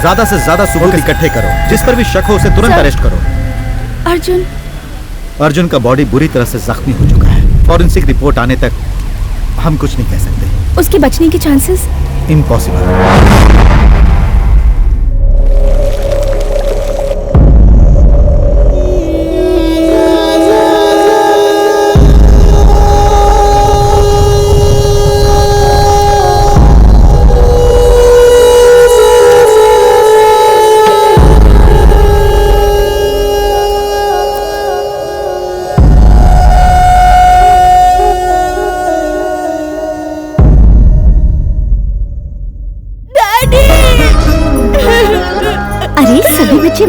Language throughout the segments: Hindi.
ज्यादा से ज्यादा सबूत इकट्ठे करो। जिस पर भी शक हो उसे तुरंत अरेस्ट करो। अर्जुन का बॉडी बुरी तरह से जख्मी हो चुका है। फॉरेंसिक रिपोर्ट आने तक हम कुछ नहीं कह सकते। उसके बचने के चांसेस इम्पॉसिबल।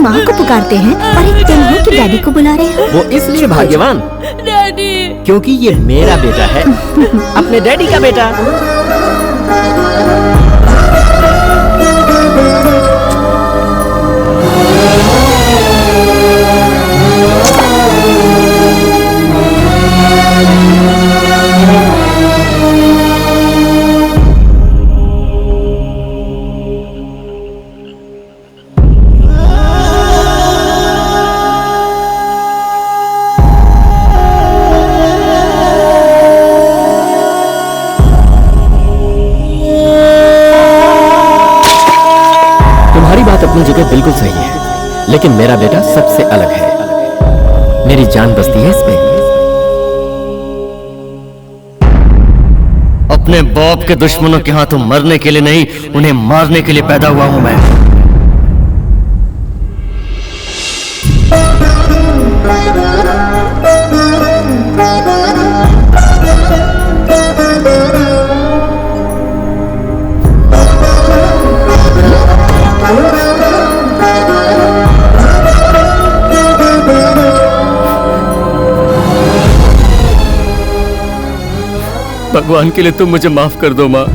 माँ को पुकारते हैं और एक तुम हो कि डैडी को बुला रहे हो। वो इसलिए भाग्यवान डैडी, क्योंकि ये मेरा बेटा है, अपने डैडी का बेटा। अपनी जगह बिल्कुल सही है, लेकिन मेरा बेटा सबसे अलग है। मेरी जान बसती है इसमें। अपने बाप के दुश्मनों के हाथों मरने के लिए नहीं, उन्हें मारने के लिए पैदा हुआ हूं मैं। भगवान के लिए तुम मुझे माफ कर दो माँ।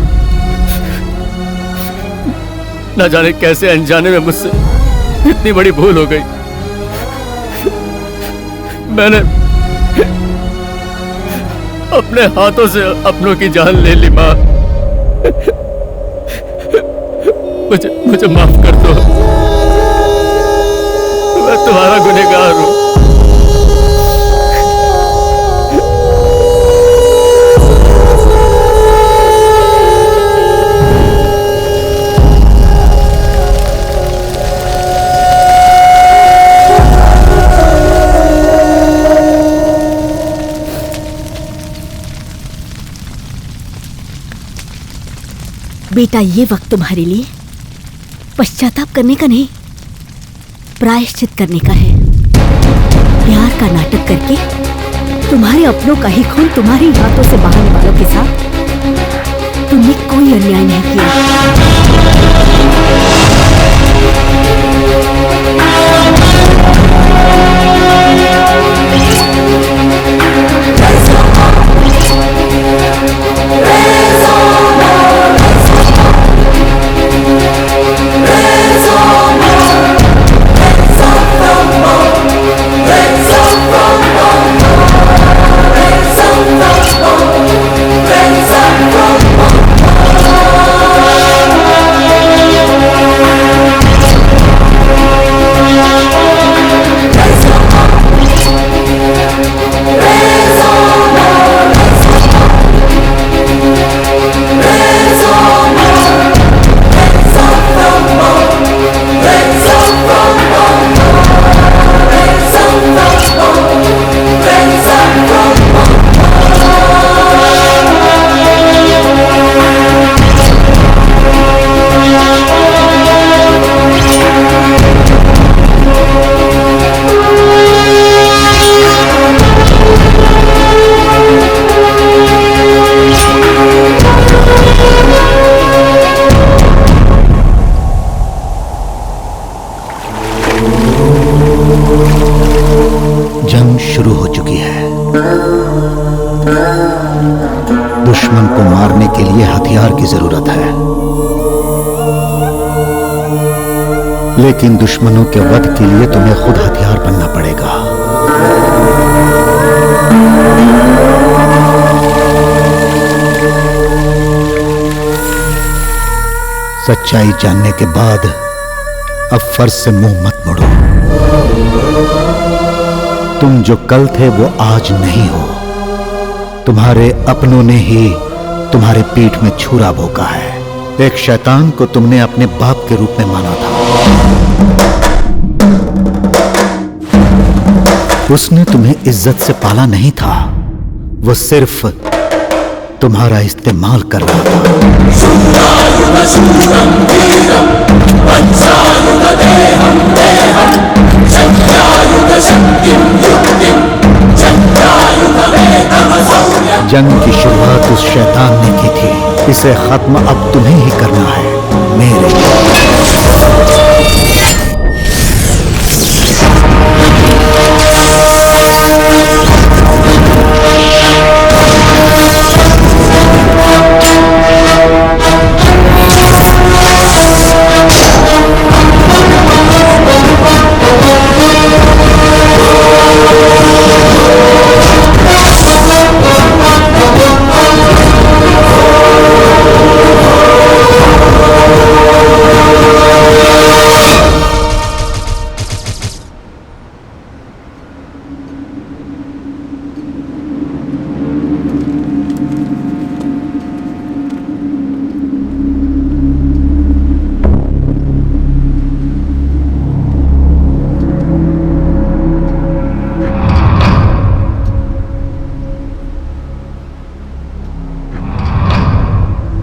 ना जाने कैसे अनजाने में मुझसे इतनी बड़ी भूल हो गई। मैंने अपने हाथों से अपनों की जान ले ली माँ। मुझे माफ कर दो। मैं तुम्हारा गुनहगार हूँ। बेटा, ये वक्त तुम्हारे लिए पश्चाताप करने का नहीं, प्रायश्चित करने का है। प्यार का नाटक करके तुम्हारे अपनों का ही खून तुम्हारी हाथों से बहाने वालों के साथ तुमने कोई अन्याय नहीं किया। जंग शुरू हो चुकी है। दुश्मन को मारने के लिए हथियार की जरूरत है, लेकिन दुश्मनों के वध के लिए तुम्हें खुद हथियार बनना पड़ेगा। सच्चाई जानने के बाद अब फर्ज से मुंह मत मोड़ो। तुम जो कल थे वो आज नहीं हो। तुम्हारे अपनों ने ही तुम्हारे पीठ में छुरा भोंका है। एक शैतान को तुमने अपने बाप के रूप में माना था। उसने तुम्हें इज्जत से पाला नहीं था, वो सिर्फ तुम्हारा इस्तेमाल कर रहा था। जंग की शुरुआत उस शैतान ने की थी, इसे खत्म अब तुम्हें ही करना है मेरे।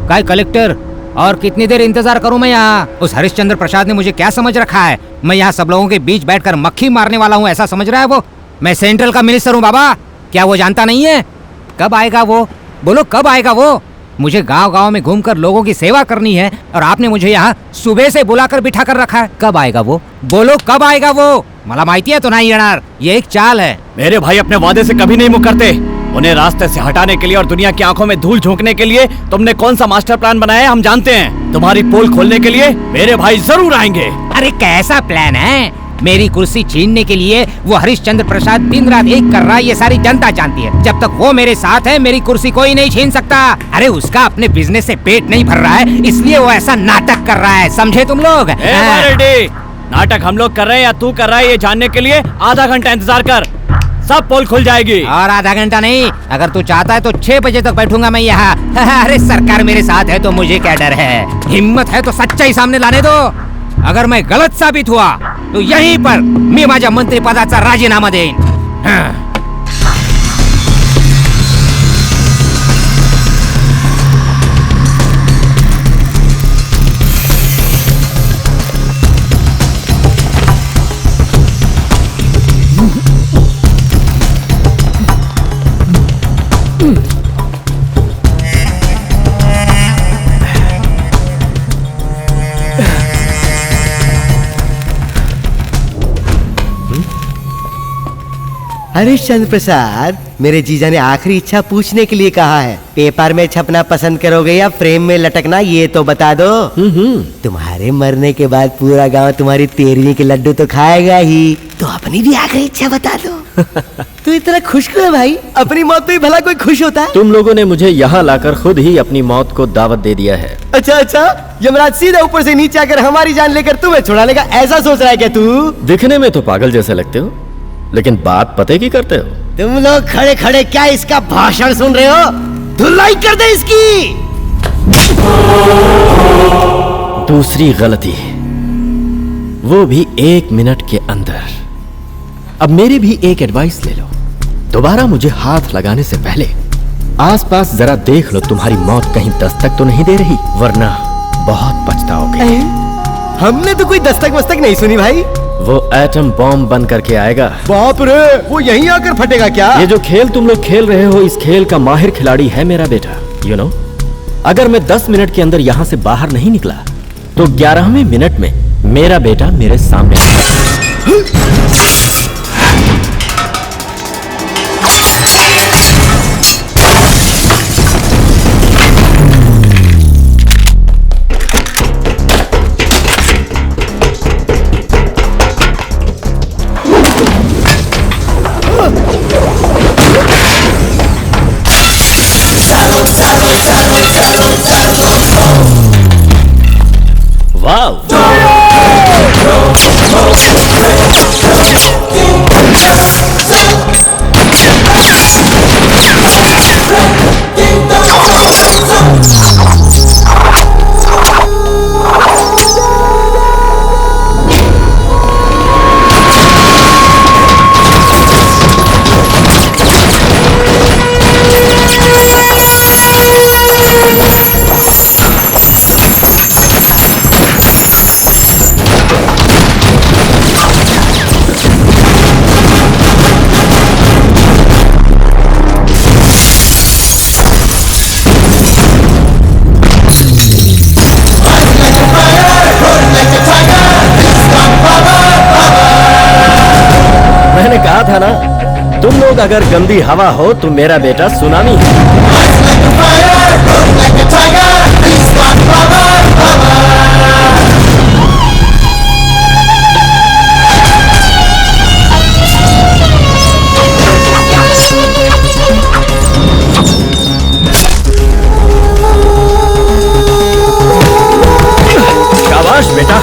काय कलेक्टर, और कितनी देर इंतजार करूं मैं यहाँ? उस हरिश्चंद्र प्रसाद ने मुझे क्या समझ रखा है? मैं यहाँ सब लोगों के बीच बैठकर मक्खी मारने वाला हूँ, ऐसा समझ रहा है वो? मैं सेंट्रल का मिनिस्टर हूँ बाबा, क्या वो जानता नहीं है? कब आएगा वो? बोलो कब आएगा वो? मुझे गांव-गांव में घूमकर लोगों की सेवा करनी है और आपने मुझे यहाँ सुबह से बुलाकर बिठा कर रखा है। कब आएगा वो? बोलो कब आएगा वो? मला माहिती है तो नहीं येणार, ये एक चाल है। मेरे भाई अपने वादे से कभी नहीं मुकरते। उन्हें रास्ते से हटाने के लिए और दुनिया की आंखों में धूल झोंकने के लिए तुमने कौन सा मास्टर प्लान बनाया है हम जानते हैं। तुम्हारी पोल खोलने के लिए मेरे भाई जरूर आएंगे। अरे कैसा प्लान है? मेरी कुर्सी छीनने के लिए वो हरिश्चंद्र प्रसाद दिन रात एक कर रहा है, ये सारी जनता जानती है। जब तक वो मेरे साथ है मेरी कुर्सी कोई नहीं छीन सकता। अरे उसका अपने बिजनेस से पेट नहीं भर रहा है, इसलिए वो ऐसा नाटक कर रहा है, समझे तुम लोग? नाटक हम लोग कर रहे हैं या तू कर रहा है ये जानने के लिए आधा घंटा इंतजार कर, सब पोल खुल जाएगी। और आधा घंटा नहीं, अगर तू चाहता है तो 6 बजे तक बैठूंगा मैं यहाँ। अरे सरकार मेरे साथ है तो मुझे क्या डर है? हिम्मत है तो सच्चाई सामने लाने दो। अगर मैं गलत साबित हुआ तो यहीं पर मी माझ्या मंत्री पदाचा राजीनामा देईन। हरिश्चंद्र प्रसाद, मेरे जीजा ने आखिरी इच्छा पूछने के लिए कहा है। पेपर में छपना पसंद करोगे या फ्रेम में लटकना, ये तो बता दो। तुम्हारे मरने के बाद पूरा गांव तुम्हारी 13वीं के लड्डू तो खाएगा ही, तो अपनी भी आखिरी इच्छा बता दो। तू इतना खुश क्यों है भाई? अपनी मौत पे भला कोई खुश होता है? तुम लोगों ने मुझे यहाँ लाकर खुद ही अपनी मौत को दावत दे दिया है। अच्छा अच्छा, यमराज सीधा ऊपर से नीचे आकर हमारी जान लेकर तुम्हें छुड़ाने का ऐसा सोच रहा है क्या तू? दिखने में तो पागल जैसे लगते हो, लेकिन बात पते की करते हो। तुम लोग खड़े खड़े क्या इसका भाषण सुन रहे हो? धुलाई कर दे इसकी। दूसरी गलती, वो भी 1 मिनट के अंदर। अब मेरी भी एक एडवाइस ले लो, दोबारा मुझे हाथ लगाने से पहले आसपास जरा देख लो तुम्हारी मौत कहीं दस्तक तो नहीं दे रही, वरना बहुत पछताओगे। हमने तो कोई दस्तक वस्तक नहीं सुनी भाई। वो एटम बॉम्ब बन करके आएगा। बाप रे, वो यहीं आकर फटेगा क्या? ये जो खेल तुम लोग खेल रहे हो, इस खेल का माहिर खिलाड़ी है मेरा बेटा। यू नो, अगर मैं 10 मिनट के अंदर यहाँ से बाहर नहीं निकला तो 11वें मिनट में मेरा बेटा मेरे सामने। वाह! था ना, तुम लोग अगर गंदी हवा हो तो मेरा बेटा सुनामी है। शाबाश बेटा।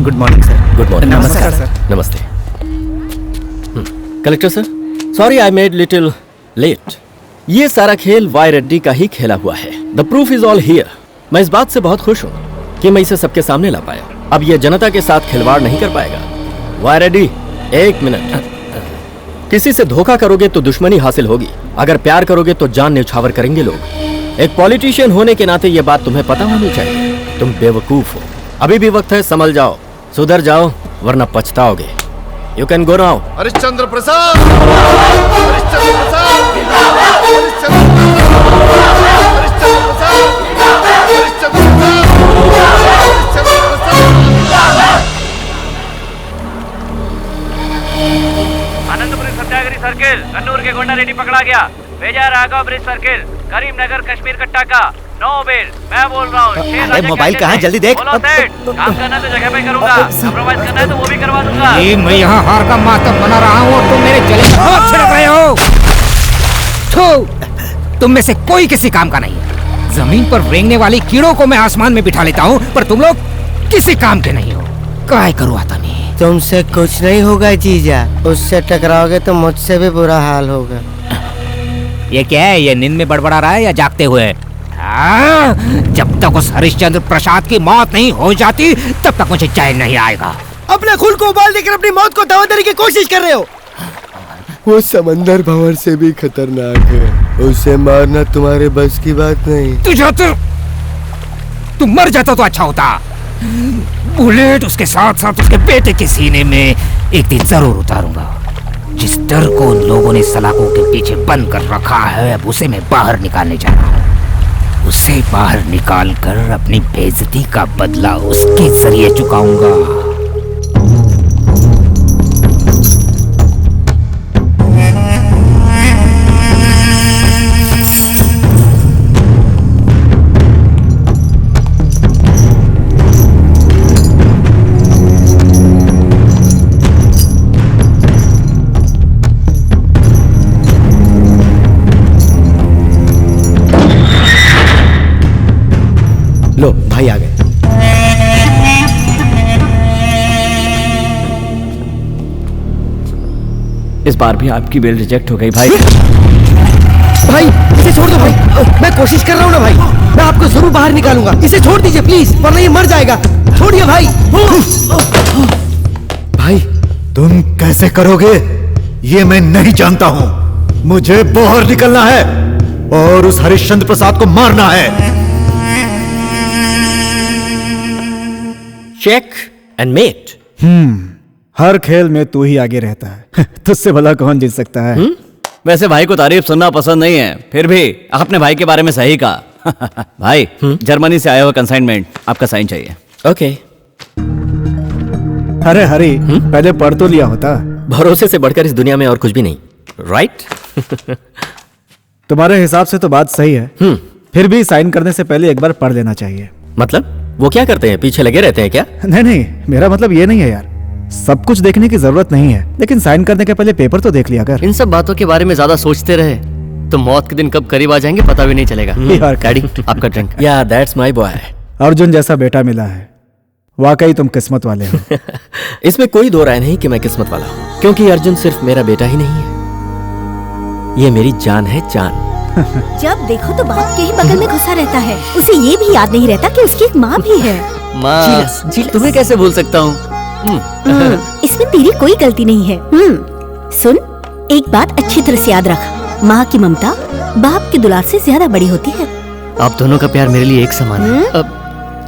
Good morning sir. Good morning. नमस्कार सर। नमस्ते। Collector sir, sorry I made little late. ये सारा खेल वाई रेड्डी का ही खेला हुआ है। The proof is all here. मैं इस बात से बहुत खुश हूँ कि मैं इसे सबके सामने ला पाया। अब ये जनता के साथ खिलवाड़ नहीं कर पाएगा। वाई रेड्डी, एक मिनट। किसी से धोखा करोगे तो दुश्मनी हासिल होगी, अगर प्यार करोगे तो जान न्यौछावर करेंगे लोग। एक पॉलिटिशियन होने के नाते ये बात तुम्हें पता होनी चाहिए। तुम बेवकूफ हो। अभी भी वक्त है, संभल जाओ, सुधर जाओ, वरना पछताओगे। You can go now. Harishchandra Prasad, Harishchandra Prasad, Harishchandra Prasad, Harishchandra Prasad. Anandpuri सत्याग्रही सर्किल कन्नूर के गोंडा रेड्डी पकड़ा गया। भेजा राघव ब्रिज सर्किल, करीमनगर कश्मीर कट्टा का। No bail. मैं बोल रहा हूँ। अरे मोबाइल कहाँ, जल्दी देख। बोलो सेठ, काम करना तो जगह पे करूंगा, कंप्रोमाइज करना है तो वो भी करवा दूंगा। मैं यहाँ हार का मातम बना रहा हूँ और तुम मेरे गले में हाथ छिड़क रहे हो। तुम में से कोई किसी काम का नहीं है। जमीन पर रेंगने वाली कीड़ों को मैं आसमान में बिठा लेता हूँ, पर तुम लोग किसी काम के नहीं हो। काय करूँ आता नहीं। तुमसे कुछ नहीं होगा जीजा, उससे टकराओगे तो मुझसे भी बुरा हाल होगा। ये क्या है? ये नींद में बड़बड़ा रहा है या जागते हुए? जब तक उस हरिश्चंद्र प्रसाद की मौत नहीं हो जाती तब तक मुझे चैन नहीं आएगा। अपने खून को उबाल देकर अपनी मौत को दावा देने की कोशिश कर रहे हो। वो समंदर भंवर से भी खतरनाक है, उसे मारना तुम्हारे बस की बात नहीं। तुम मर जाता तो अच्छा होता। बुलेट उसके साथ साथ उसके बेटे के सीने में एक दिन जरूर उतारूंगा। जिस डर को उन लोगों ने सलाखों के पीछे बंद कर रखा है, अब उसे मैं बाहर निकालने जा रहा हूँ। उसे बाहर निकाल कर अपनी बेइज्जती का बदला उसके जरिए चुकाऊंगा। लो भाई आ गए। इस बार भी आपकी बेल रिजेक्ट हो गई भाई। भाई इसे छोड़ दो भाई, मैं कोशिश कर रहा हूँ ना भाई, मैं आपको जरूर बाहर निकालूंगा। इसे छोड़ दीजिए प्लीज, वरना ये मर जाएगा। छोड़िए भाई। भाई तुम कैसे करोगे ये मैं नहीं जानता हूं। मुझे बाहर निकलना है और उस हरिश्चंद्र प्रसाद को मारना है। Check and met. हर खेल में तू ही आगे रहता है। तुझसे भला कौन जीत सकता है? वैसे भाई को तारीफ सुनना पसंद नहीं है, फिर भी आपने भाई के बारे में सही कहा। भाई जर्मनी से आया हुआ कंसाइनमेंट, आपका साइन चाहिए। ओके। अरे हरी, पहले पढ़ तो लिया होता। भरोसे से बढ़कर इस दुनिया में और कुछ भी नहीं, राइट? तुम्हारे हिसाब से तो बात सही है, फिर भी साइन करने से पहले एक बार पढ़ लेना चाहिए। मतलब वो क्या करते हैं, पीछे लगे रहते हैं क्या? नहीं नहीं, मेरा मतलब ये नहीं है यार, सब कुछ देखने की जरूरत नहीं है, लेकिन साइन करने के पहले पेपर तो देख लिया कर। इन सब बातों के बारे में ज्यादा सोचते रहे तो मौत के दिन कब करीब आ जाएंगे पता भी नहीं चलेगा। डैडी आपका ड्रिंक। या दैट्स माय बॉय। अर्जुन जैसा बेटा मिला है, वाकई तुम किस्मत वाले हो। इसमें कोई दो राय नहीं कि मैं किस्मत वाला हूँ, क्योंकि अर्जुन सिर्फ मेरा बेटा ही नहीं है, ये मेरी जान है, जान। जब देखो तो बाप के ही बगल में घुसा रहता है, उसे ये भी याद नहीं रहता कि उसकी एक माँ भी है। माँ, तुम्हें कैसे भूल सकता हूँ? इसमें तेरी कोई गलती नहीं है। सुन, एक बात अच्छी तरह से याद रख, माँ की ममता बाप के दुलार से ज्यादा बड़ी होती है। आप दोनों का प्यार मेरे लिए एक समान है।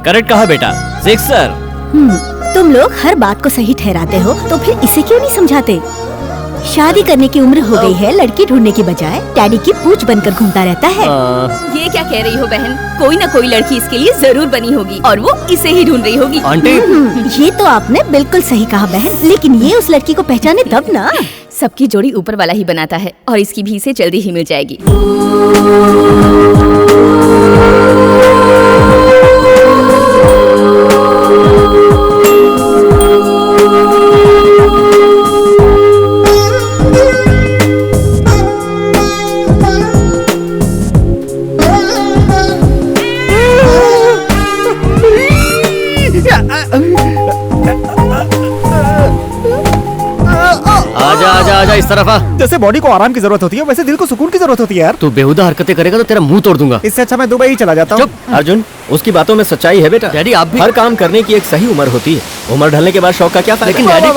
करेक्ट कहा बेटा, सिक्सर। तुम लोग हर बात को सही ठहराते हो, तो फिर इसे क्यों नहीं समझाते? शादी करने की उम्र हो गई है, लड़की ढूंढने की बजाय डैडी की पूंछ बनकर घूमता रहता है। ये क्या कह रही हो बहन? कोई ना कोई लड़की इसके लिए जरूर बनी होगी और वो इसे ही ढूंढ रही होगी। आंटी, ये तो आपने बिल्कुल सही कहा बहन, लेकिन ये उस लड़की को पहचाने तब ना। सबकी जोड़ी ऊपर वाला ही बनाता है और इसकी भी इसे जल्दी ही मिल जाएगी। आजा इस तरफ आ। जैसे बॉडी को आराम की जरूरत होती है, वैसे दिल को सुकून की जरूरत होती है यार। तू बेहुदा हरकतें करेगा तो तेरा मुंह तोड़ दूंगा। इससे अच्छा मैं दुबई ही चला जाता हूँ। अर्जुन, उसकी बातों में सच्चाई है बेटा। डैडी आप भी। हर काम करने की एक सही उम्र होती है, उम्र ढलने के बाद शौक का क्या फायदा? लेकिन डैडी,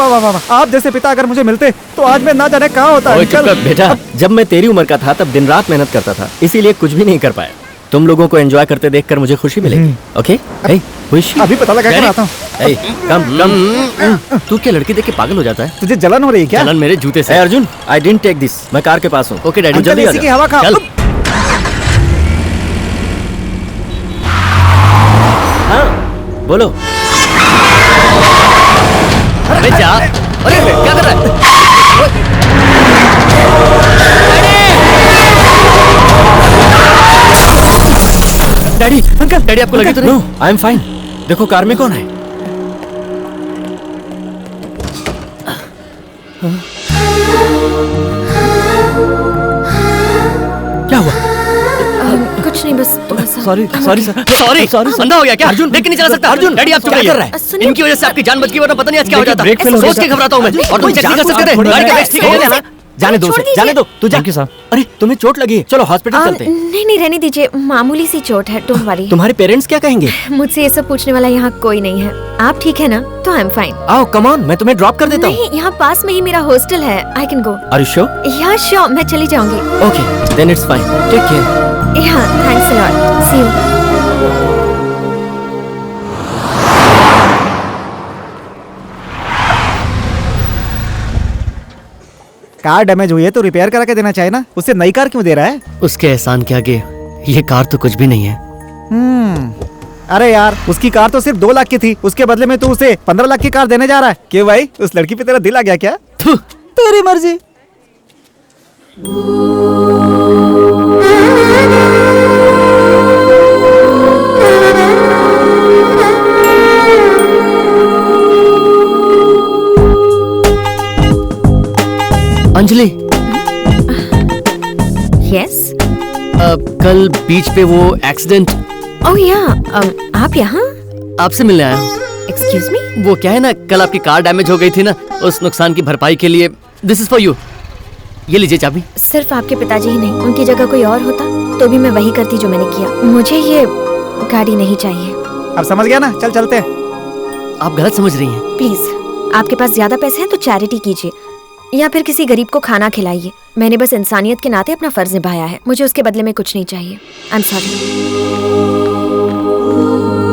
आप जैसे पिता अगर मुझे मिलते तो आज मैं ना जाने कहाँ होता। ओए चुप कर बेटा, जब मैं तेरी उम्र का था तब दिन रात मेहनत करता था, इसीलिए कुछ भी नहीं कर पाया। तुम लोगों को एंजॉय करते देखकर मुझे खुशी मिलेगी। ओके? अभी पता लगा कर आता हूँ। कम। तू क्या लड़की देख के पागल हो जाता है? तुझे जलन हो रही है क्या? जलन मेरे जूते से। Arjun, I didn't take this, मैं कार के पास हूँ। ओके डैडी, जल्दी आ जा। हवा खा। चल। हाँ बोलो। अरे जा। अरे क्या कर रहा है? डैडी, अंकल, डैडी आपको लगी तो नहीं? No, I am fine. देखो कार में कौन है? क्या हुआ? कुछ नहीं, बस थोड़ा सा। सॉरी अंधा हो गया क्या? अर्जुन देख के नहीं चला सकता। अर्जुन डैडी आप चुप क्या रहिए। कर रहा है? इनकी वजह से आपकी जान बच गई, वरना पता नहीं आज क्या हो जाता। ब्रेक फेल हो सोच गया के घबराता हूँ मैं। और तुम चेक नहीं कर सकते थे? गाड़ी का ब्रेक ठीक है ना? जाने दो उसे, जाने दो। तू जा। अरे तुम्हें चोट लगी है, चलो हॉस्पिटल चलते हैं। नहीं रहने दीजिए, मामूली सी चोट है, डोंट वरी। तुम्हारे पेरेंट्स क्या कहेंगे? मुझसे ये सब पूछने वाला यहाँ कोई नहीं है। आप ठीक है ना? तो आई एम फाइन। आओ कम ऑन, मैं तुम्हें ड्रॉप कर देता हूँ। नहीं, यहाँ पास में ही मेरा हॉस्टल है, I can go. Are you sure? Yeah sure, मैं चली जाऊंगी। Okay then it's fine, take care. Yeah thanks a lot, see you. Car damage हुई है तो रिपेयर करा के देना चाहिए ना, उससे नई कार क्यों दे रहा है? उसके एहसान के आगे ये कार तो कुछ भी नहीं है। अरे यार, उसकी कार तो सिर्फ 2 लाख की थी, उसके बदले में तू उसे 15 लाख की कार देने जा रहा है। क्यों भाई, उस लड़की पे तेरा दिल आ गया क्या? तेरी मर्जी। अंजलि। यस। कल बीच पे वो एक्सीडेंट। ओह या, आप यहाँ? आपसे मिलने आया हूँ। Excuse me? वो क्या है ना, कल आपकी कार डैमेज हो गई थी ना, उस नुकसान की भरपाई के लिए दिस इज फॉर यू। ये लीजिए चाबी। सिर्फ आपके पिताजी ही नहीं, उनकी जगह कोई और होता तो भी मैं वही करती जो मैंने किया। मुझे ये गाड़ी नहीं चाहिए। अब समझ गया ना, चल चलते हैं। आप गलत समझ रही हैं। प्लीज, आपके पास ज्यादा पैसे हैं तो चैरिटी कीजिए या फिर किसी गरीब को खाना खिलाइए। मैंने बस इंसानियत के नाते अपना फर्ज निभाया है, मुझे उसके बदले में कुछ नहीं चाहिए। I am sorry.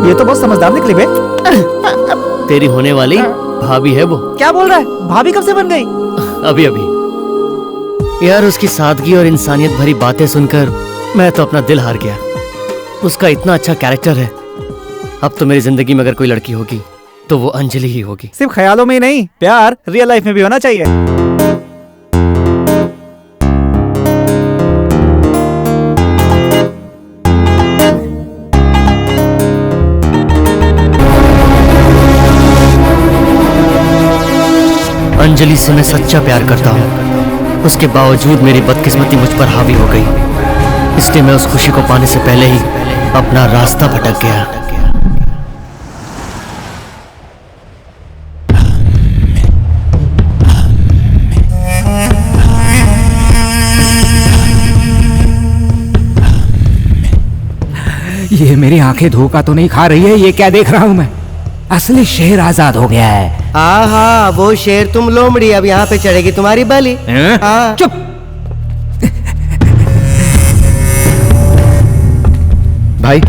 ये तो बहुत समझदार निकली बे। तेरी होने वाली भाभी है वो। क्या बोल रहा है? भाभी कब से बन गई? अभी अभी। यार उसकी सादगी और इंसानियत भरी बातें सुनकर मैं तो अपना दिल हार गया। उसका इतना अच्छा कैरेक्टर है। अब तो मेरी जिंदगी में अगर कोई लड़की होगी तो वो अंजलि ही होगी। सिर्फ ख्यालों में ही नहीं, प्यार रियल लाइफ में भी होना चाहिए। अंजलि से मैं सच्चा प्यार करता हूँ, उसके बावजूद मेरी बदकिस्मती मुझ पर हावी हो गई, इसलिए मैं उस खुशी को पाने से पहले ही अपना रास्ता भटक गया। ये मेरी आंखें धोखा तो नहीं खा रही है? ये क्या देख रहा हूँ मैं? असली शेर आजाद हो गया है। हाँ, वो शेर तुम लोमड़ी, अब यहाँ पे चढ़ेगी तुम्हारी बलि। हाँ। चुप। भाई,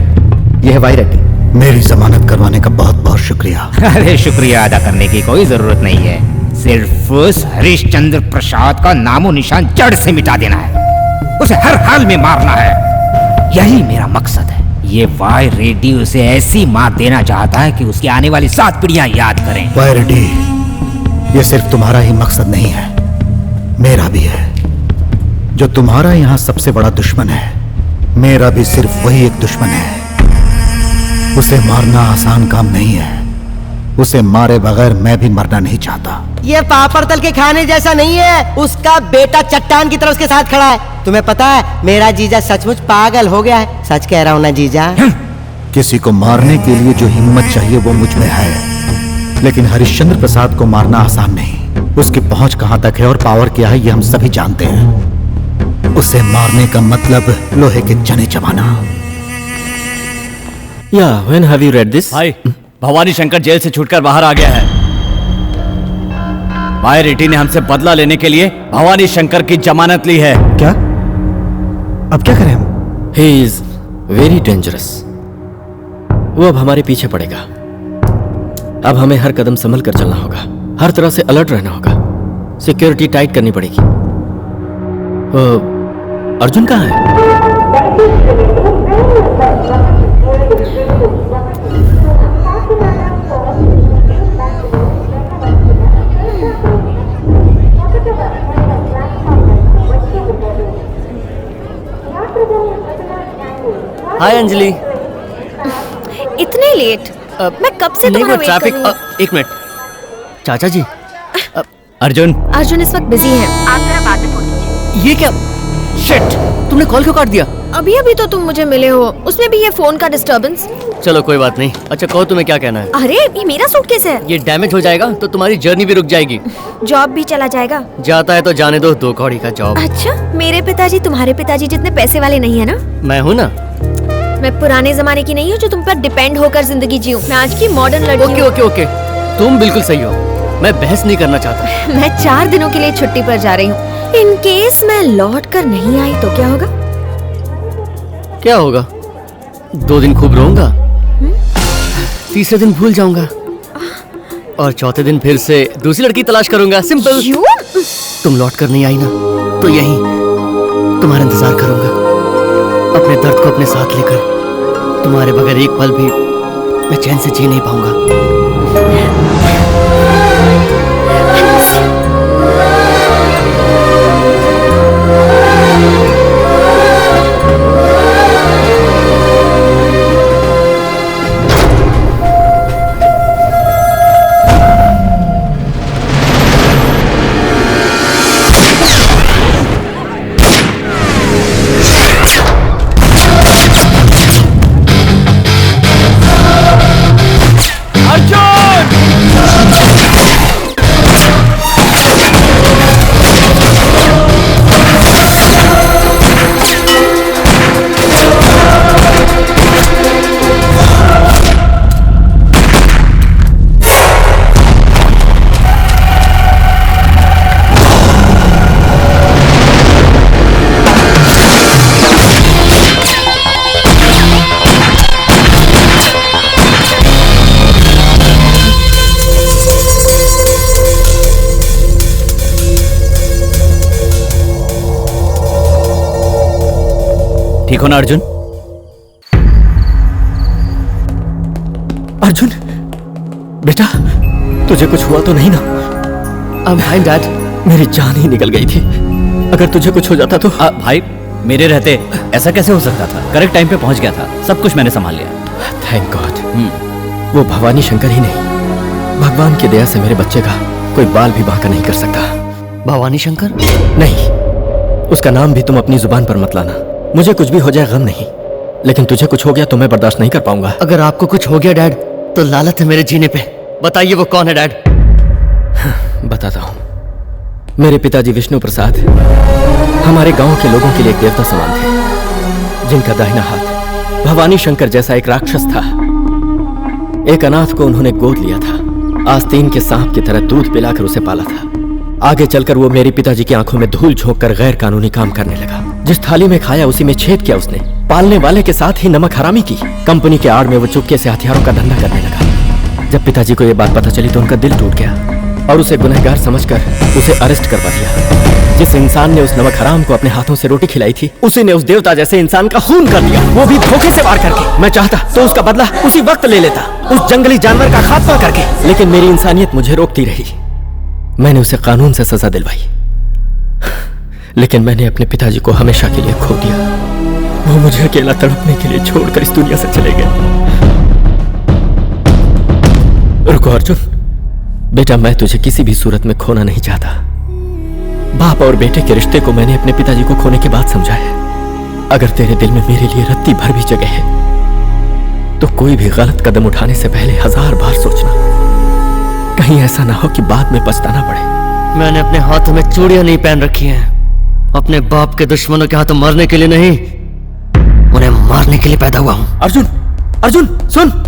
ये है वाई रेड्डी। मेरी जमानत करवाने का बहुत बहुत शुक्रिया। अरे शुक्रिया अदा करने की कोई जरूरत नहीं है, सिर्फ उस हरिश्चंद्र प्रसाद का नामो निशान जड़ से मिटा देना है, उसे हर हाल में मारना है, यही मेरा मकसद है। ये वाई रेड्डी उसे ऐसी मार देना चाहता है कि उसकी आने वाली 7 पीढ़ियां याद करें। वाई रेड्डी, ये सिर्फ तुम्हारा ही मकसद नहीं है, मेरा भी है। जो तुम्हारा यहाँ सबसे बड़ा दुश्मन है, मेरा भी सिर्फ वही एक दुश्मन है। उसे मारना आसान काम नहीं है, उसे मारे बगैर मैं भी मरना नहीं चाहता। ये पापड़ तल के खाने जैसा नहीं है, उसका बेटा चट्टान की तरह उसके साथ खड़ा है। तुम्हें पता है, मेरा जीजा सचमुच पागल हो गया है। सच कह रहा हूँ ना जीजा। किसी को मारने के लिए जो हिम्मत चाहिए वो मुझ में है, लेकिन हरिश्चंद्र प्रसाद को मारना आसान नहीं। उसकी पहुंच कहां तक है और पावर क्या है, ये हम सभी जानते हैं। उसे मारने का मतलब लोहे के चने चबाना। Yeah, when have you read this? भाई, भवानी शंकर जेल से छूटकर बाहर आ गया है। वाई रेड्डी ने हमसे बदला लेने के लिए भवानी शंकर की जमानत ली है। क्या? अब क्या करें हम? He is very dangerous. वो अब हमारे पीछे पड़ेगा। अब हमें हर कदम संभल कर चलना होगा, हर तरह से अलर्ट रहना होगा, सिक्योरिटी टाइट करनी पड़ेगी। अर्जुन कहाँ है? हाय अंजलि। इतने लेट? मैं कब से तुम्हारा वेट कर रही हूँ। एक मिनट चाचा जी। अर्जुन अर्जुन इस वक्त बिजी है, आप जरा बाद में फोन कीजिए। ये क्या? शिट, तुमने कॉल क्यों काट दिया? अभी अभी तो तुम मुझे मिले हो, उसमें भी ये फोन का डिस्टर्बेंस। चलो कोई बात नहीं। अच्छा कहो, तुम्हें क्या कहना है? अरे ये मेरा सूटकेस है। ये डैमेज हो जाएगा तो तुम्हारी जर्नी भी रुक जाएगी। जॉब भी चला जाएगा। जाता है तो जाने दो, 2 कौड़ी का जॉब। अच्छा, मेरे पिताजी तुम्हारे पिताजी जितने पैसे वाले नहीं है ना? मैं हूँ ना। मैं पुराने जमाने की नहीं हूँ जो तुम पर डिपेंड होकर जिंदगी जीऊं। मैं आज की मॉडर्न लड़की ओके हूँ। ओके ओके, तुम बिल्कुल सही हो, मैं बहस नहीं करना चाहता। मैं 4 दिनों के लिए छुट्टी पर जा रही हूँ। इन केस मैं लौट कर नहीं आई तो क्या होगा? क्या होगा? 2 दिन खूब रोऊंगा, 3रे दिन भूल जाऊंगा और 4थे दिन फिर से दूसरी लड़की तलाश करूंगा। सिंपल। तुम लौट कर नहीं आई ना, तो यहीं तुम्हारा इंतजार करूंगा, अपने दर्द को अपने साथ लेकर। तुम्हारे बगैर एक पल भी मैं चैन से जी नहीं पाऊंगा। ठीक हो ना अर्जुन? अर्जुन बेटा, तुझे कुछ हुआ तो नहीं ना? I'm fine, Dad. मेरी जान ही निकल गई थी। अगर तुझे कुछ हो जाता तो? भाई मेरे रहते ऐसा कैसे हो सकता था? करेक्ट टाइम पे पहुंच गया था, सब कुछ मैंने संभाल लिया। Thank God. वो भवानी शंकर ही नहीं, भगवान की दया से मेरे बच्चे का कोई बाल भी बांका नहीं कर सकता। भवानी शंकर? नहीं, उसका नाम भी तुम अपनी जुबान पर मत लाना। मुझे कुछ भी हो जाए गम नहीं, लेकिन तुझे कुछ हो गया तो मैं बर्दाश्त नहीं कर पाऊंगा। अगर आपको कुछ हो गया डैड, तो लालत है मेरे जीने पे। बताइए वो कौन है डैड? बताता हूँ। मेरे पिताजी विष्णु प्रसाद हमारे गांव के लोगों के लिए एक देवता समान थे, जिनका दाहिना हाथ भवानी शंकर जैसा एक राक्षस था। एक अनाथ को उन्होंने गोद लिया था, आस्तीन के सांप की तरह दूध पिलाकर उसे पाला था। आगे चलकर वो मेरे पिताजी की आंखों में धूल झोंककर गैर कानूनी काम करने लगा। जिस थाली में खाया उसी में छेद किया उसने। पालने वाले के साथ ही नमक हरामी की। कंपनी के आड़ में वो चुपके से हथियारों का धंधा करने लगा। जब पिताजी को ये बात पता चली तो उनका दिल टूट गया और उसे गुनहगार समझकर उसे अरेस्ट करवा दिया। जिस इंसान ने उस नमक हराम को अपने हाथों से रोटी खिलाई थी, उसी ने उस देवता जैसे इंसान का खून कर दिया, वो भी धोखे से वार करके। मैं चाहता तो उसका बदला उसी वक्त ले लेता, उस जंगली जानवर का खात्मा करके, लेकिन मेरी इंसानियत मुझे रोकती रही। मैंने उसे कानून से सजा दिलवाई, लेकिन मैंने अपने पिताजी को हमेशा के लिए खो दिया। वो मुझे अकेला तड़पने के लिए छोड़कर इस दुनिया से चले गए। रुको अर्जुन, बेटा मैं तुझे किसी भी सूरत में खोना नहीं चाहता। बाप और बेटे के रिश्ते को मैंने अपने पिताजी को खोने के बाद समझा है। अगर तेरे दिल में मेरे लिए रत्ती भर भी जगह है तो कोई भी गलत कदम उठाने से पहले 1000 बार सोचना, कहीं ऐसा ना हो कि बाद में पछताना पड़े। मैंने अपने हाथों में चूड़ियां नहीं पहन रखी हैं। अपने बाप के दुश्मनों के हाथों मरने के लिए नहीं, उन्हें मारने के लिए पैदा हुआ हूं। अर्जुन, अर्जुन सुन।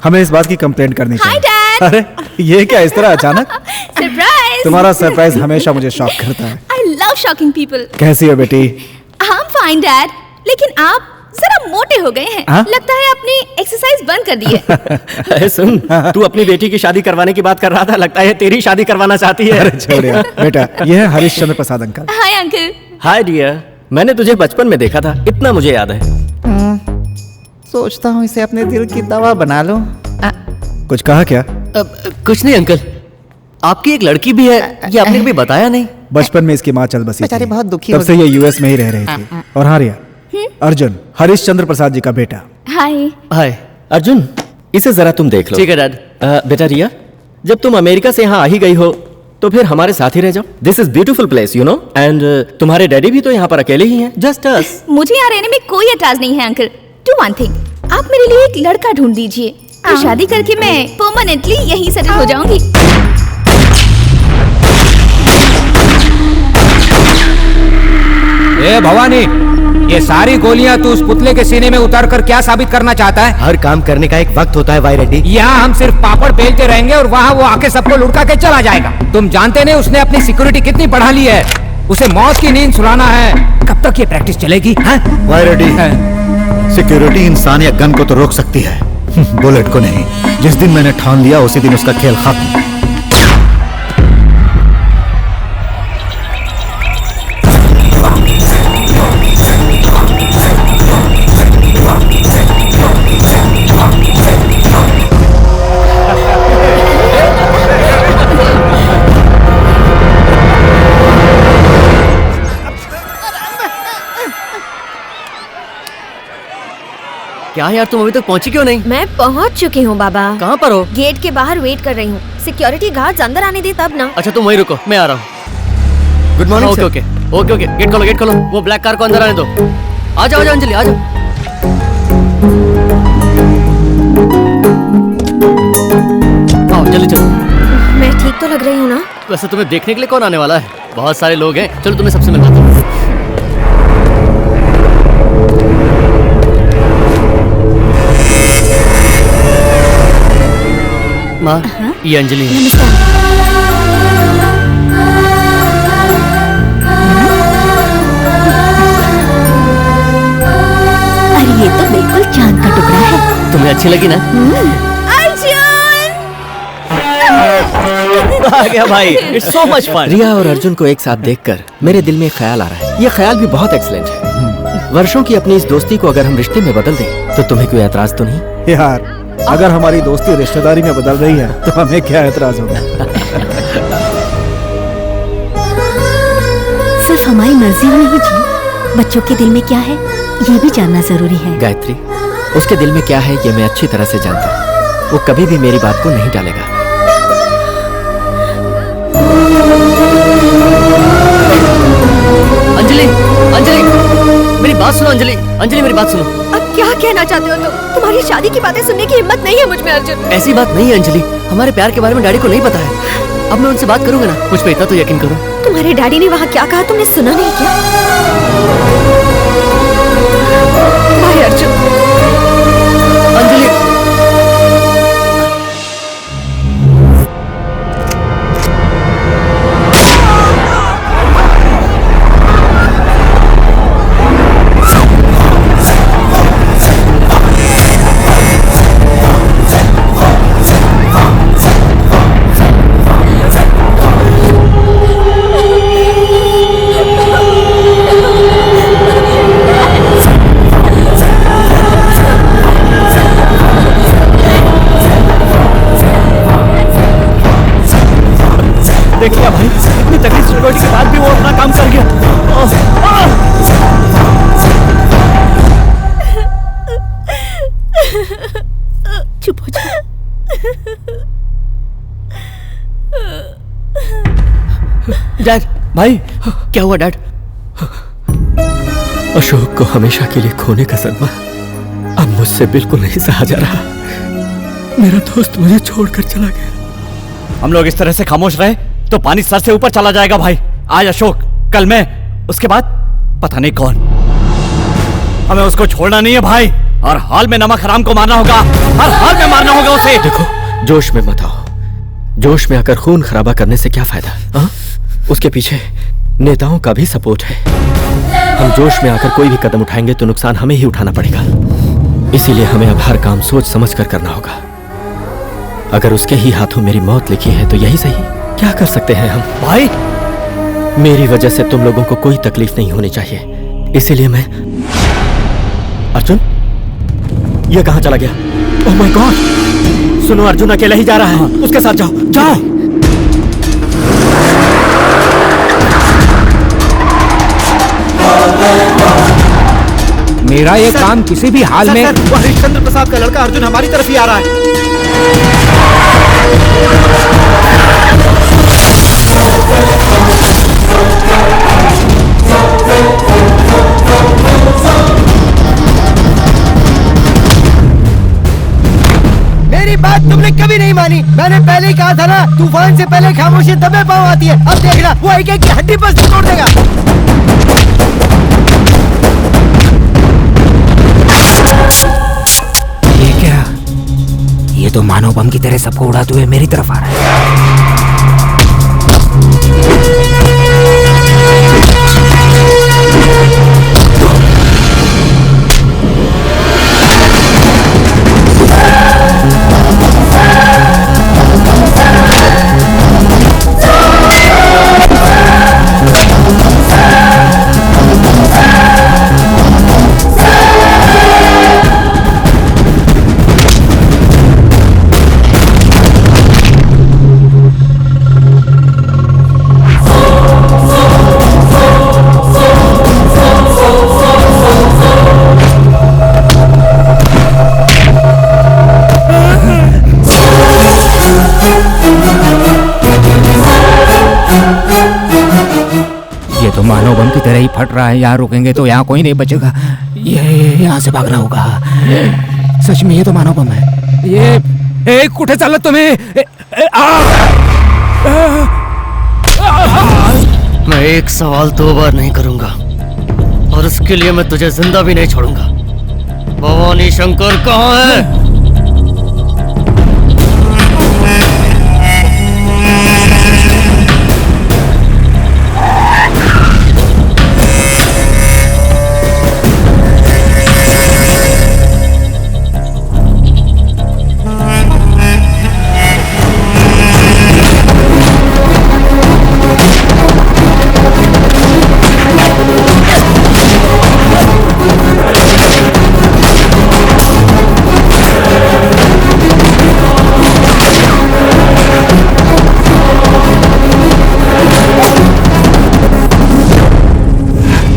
हमें इस बात की कंप्लेंट करनी हाय चाहिए। डैड। अरे ये क्या इस तरह अचानक? सरप्राइज। तुम्हारा सरप्राइज हमेशा मुझे शॉक करता है। I love shocking people. कैसी हो बेटी? आई एम फाइन डैड, लेकिन आप जरा मोटे हो गए हैं। हाँ? लगता है अपनी एक्सरसाइज बंद कर दी है। अरे सुन, तू अपनी बेटी की शादी करवाने की बात कर रहा था, लगता है तेरी शादी करवाना चाहती है। अरे छोड़ यार। बेटा ये है Harishchandra Prasad uncle. Hi uncle. Hi dear, मैंने तुझे बचपन में देखा था, इतना मुझे याद है। सोचता हूँ इसे अपने दिल की दवा बना लूं। कुछ कहा क्या? कुछ नहीं अंकल, आपकी एक लड़की भी है, ये आपने कभी बताया नहीं। बचपन में इसकी माँ चल बसी बेचारी थी। बहुत दुखी तब हो से गई। ये यूएस में ही रह रही थी। और हाँ रिया, अर्जुन हरिश्चंद्र प्रसाद जी का बेटा। हाय। हाय अर्जुन, इसे जरा तुम देख लो। ठीक है डैड। बेटा रिया, जब तुम अमेरिका से यहाँ आ ही गई हो तो फिर हमारे साथ ही रह जाओ। This is beautiful place you know, and तुम्हारे डैडी भी तो यहाँ पर अकेले ही हैं, जस्ट अस। मुझे यहाँ रहने में कोई एतराज नहीं है अंकल। डू वन थिंग, आप मेरे लिए एक लड़का ढूंढ दीजिए, तो शादी करके मैं परमानेंटली यहीं सेटल हो जाऊंगी। ए भवानी, ये सारी गोलियां तू उस पुतले के सीने में उतार कर क्या साबित करना चाहता है? हर काम करने का एक वक्त होता है भाई रेड्डी। यहाँ हम सिर्फ पापड़ बेलते रहेंगे और वहाँ वो आके सबको लुढ़का के चला जाएगा। तुम जानते नहीं उसने अपनी सिक्योरिटी कितनी बढ़ा ली है। उसे मौत की नींद सुलाना है। कब तक ये प्रैक्टिस चलेगी? भाई रेड्डी, सिक्योरिटी इंसान या गन को तो रोक सकती है, बुलेट को नहीं। जिस दिन मैंने ठान लिया उसी दिन उसका खेल खत्म। क्या यार, तुम अभी तक पहुंची क्यों नहीं? मैं पहुंच चुकी हूँ बाबा। कहाँ पर हो? गेट के बाहर वेट कर रही हूँ। सिक्योरिटी गार्ड्स अंदर आने दे तब ना। अच्छा तुम वहीं रुको, मैं आ रहा हूँ। Good morning. Okay okay okay okay, gate खोलो गेट खोलो। वो ब्लैक कार को अंदर आने दो। आ जाओ अंजलि, आ जाओ। आओ जल्दी चलो। मैं ठीक तो लग रही हूँ ना? वैसे तुम्हें देखने के लिए कौन आने वाला है? बहुत सारे लोग हैं। चलो तुम्हें सबसे मिलवाता हूँ। माँ, ये अंजलि है। अरे ये तो बिल्कुल चांद का टुकड़ा है। तुम्हें अच्छी लगी ना? आ गया भाई, इट्स सो मच फन। रिया और अर्जुन को एक साथ देखकर मेरे दिल में एक ख्याल आ रहा है। ये ख्याल भी बहुत एक्सीलेंट है। वर्षों की अपनी इस दोस्ती को अगर हम रिश्ते में बदल दें तो तुम्हें कोई एतराज तो नहीं? यार, अगर हमारी दोस्ती रिश्तेदारी में बदल रही है तो हमें क्या एतराज होगा? सिर्फ हमारी मर्जी में नहीं जी, बच्चों के दिल में क्या है ये भी जानना जरूरी है। गायत्री, उसके दिल में क्या है ये मैं अच्छी तरह से जानता हूँ। वो कभी भी मेरी बात को नहीं टालेगा। अंजलि, अंजलि, मेरी बात सुनो। अंजलि, अंजलि मेरी बात सुनो। अब क्या कहना चाहते हो तुम? तुम्हारी शादी की बातें सुनने की हिम्मत नहीं है मुझ में अर्जुन। ऐसी बात नहीं है अंजलि, हमारे प्यार के बारे में डैडी को नहीं पता है। अब मैं उनसे बात करूंगा ना, मुझ पे इतना तो यकीन करो। तुम्हारे डैडी ने वहाँ क्या कहा तुमने सुना नहीं क्या? बाय अर्जुन। अंजलि, देख लिया भाई, इतनी तकलीफ सिक्योरिटी के बाद भी वो अपना काम कर गया। चुप हो जा। डैड। भाई क्या हुआ डैड? अशोक को हमेशा के लिए खोने का सदमा अब मुझसे बिल्कुल नहीं सहा जा रहा। मेरा दोस्त मुझे छोड़कर चला गया। हम लोग इस तरह से खामोश रहे तो पानी सर से ऊपर चला जाएगा भाई। आज अशोक, कल मैं, उसके बाद पता नहीं कौन। हमें उसको छोड़ना नहीं है भाई। हर हाल में नमक हराम को मारना होगा, हर हाल में मारना होगा उसे। देखो, जोश में मत आओ। जोश में आकर खून खराबा करने से क्या फायदा? हाँ? उसके पीछे नेताओं का भी सपोर्ट है। हम जोश में आकर कोई भी कदम उठाएंगे तो नुकसान हमें ही उठाना पड़ेगा। इसीलिए हमें अब हर काम सोच समझ कर करना होगा। अगर उसके ही हाथों मेरी मौत लिखी है तो यही सही। क्या कर सकते हैं हम? भाई, मेरी वजह से तुम लोगों को कोई तकलीफ नहीं होनी चाहिए, इसीलिए मैं। अर्जुन, ये कहां चला गया? Oh my God! सुनो, अर्जुन अकेला ही जा रहा है। उसके साथ जाओ, जाओ। मेरा ये काम किसी भी हाल में। वो हरिश्चंद्र प्रसाद का लड़का अर्जुन हमारी तरफ ही आ रहा है। मैंने पहले ही कहा था ना, तूफान से पहले खामोशी दबे पाँव आती है। अब देखना, वो एक एक की हड्डी पर तोड़ देगा। ये क्या? ये तो मानव बम की तरह सबको उड़ाते हुए मेरी तरफ आ रहा है। तो मानव बम की तरह ही फट रहा है। यहाँ रुकेंगे तो यहाँ कोई नहीं बचेगा। ये यहाँ से भागना होगा। सच में ये तो मानव बम है। ये कुठे चालत तुम्हें? मैं एक सवाल 2 बार नहीं करूंगा और उसके लिए मैं तुझे जिंदा भी नहीं छोड़ूंगा। भवानी शंकर कहाँ है?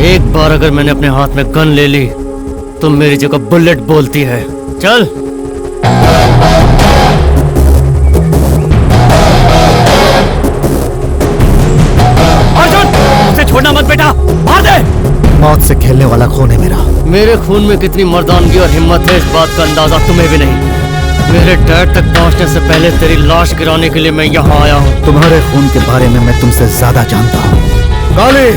एक बार अगर मैंने अपने हाथ में गन ले ली तो मेरी जगह बुलेट बोलती है। चल। अर्जुन, उसे छोड़ना मत बेटा, मार दे। मौत से खेलने वाला खून है मेरा। मेरे खून में कितनी मर्दानगी और हिम्मत है, इस बात का अंदाजा तुम्हें भी नहीं। मेरे डैड तक पहुंचने से पहले तेरी लाश गिराने के लिए मैं यहाँ आया हूँ। तुम्हारे खून के बारे में मैं तुमसे ज्यादा जानता हूँ। काली,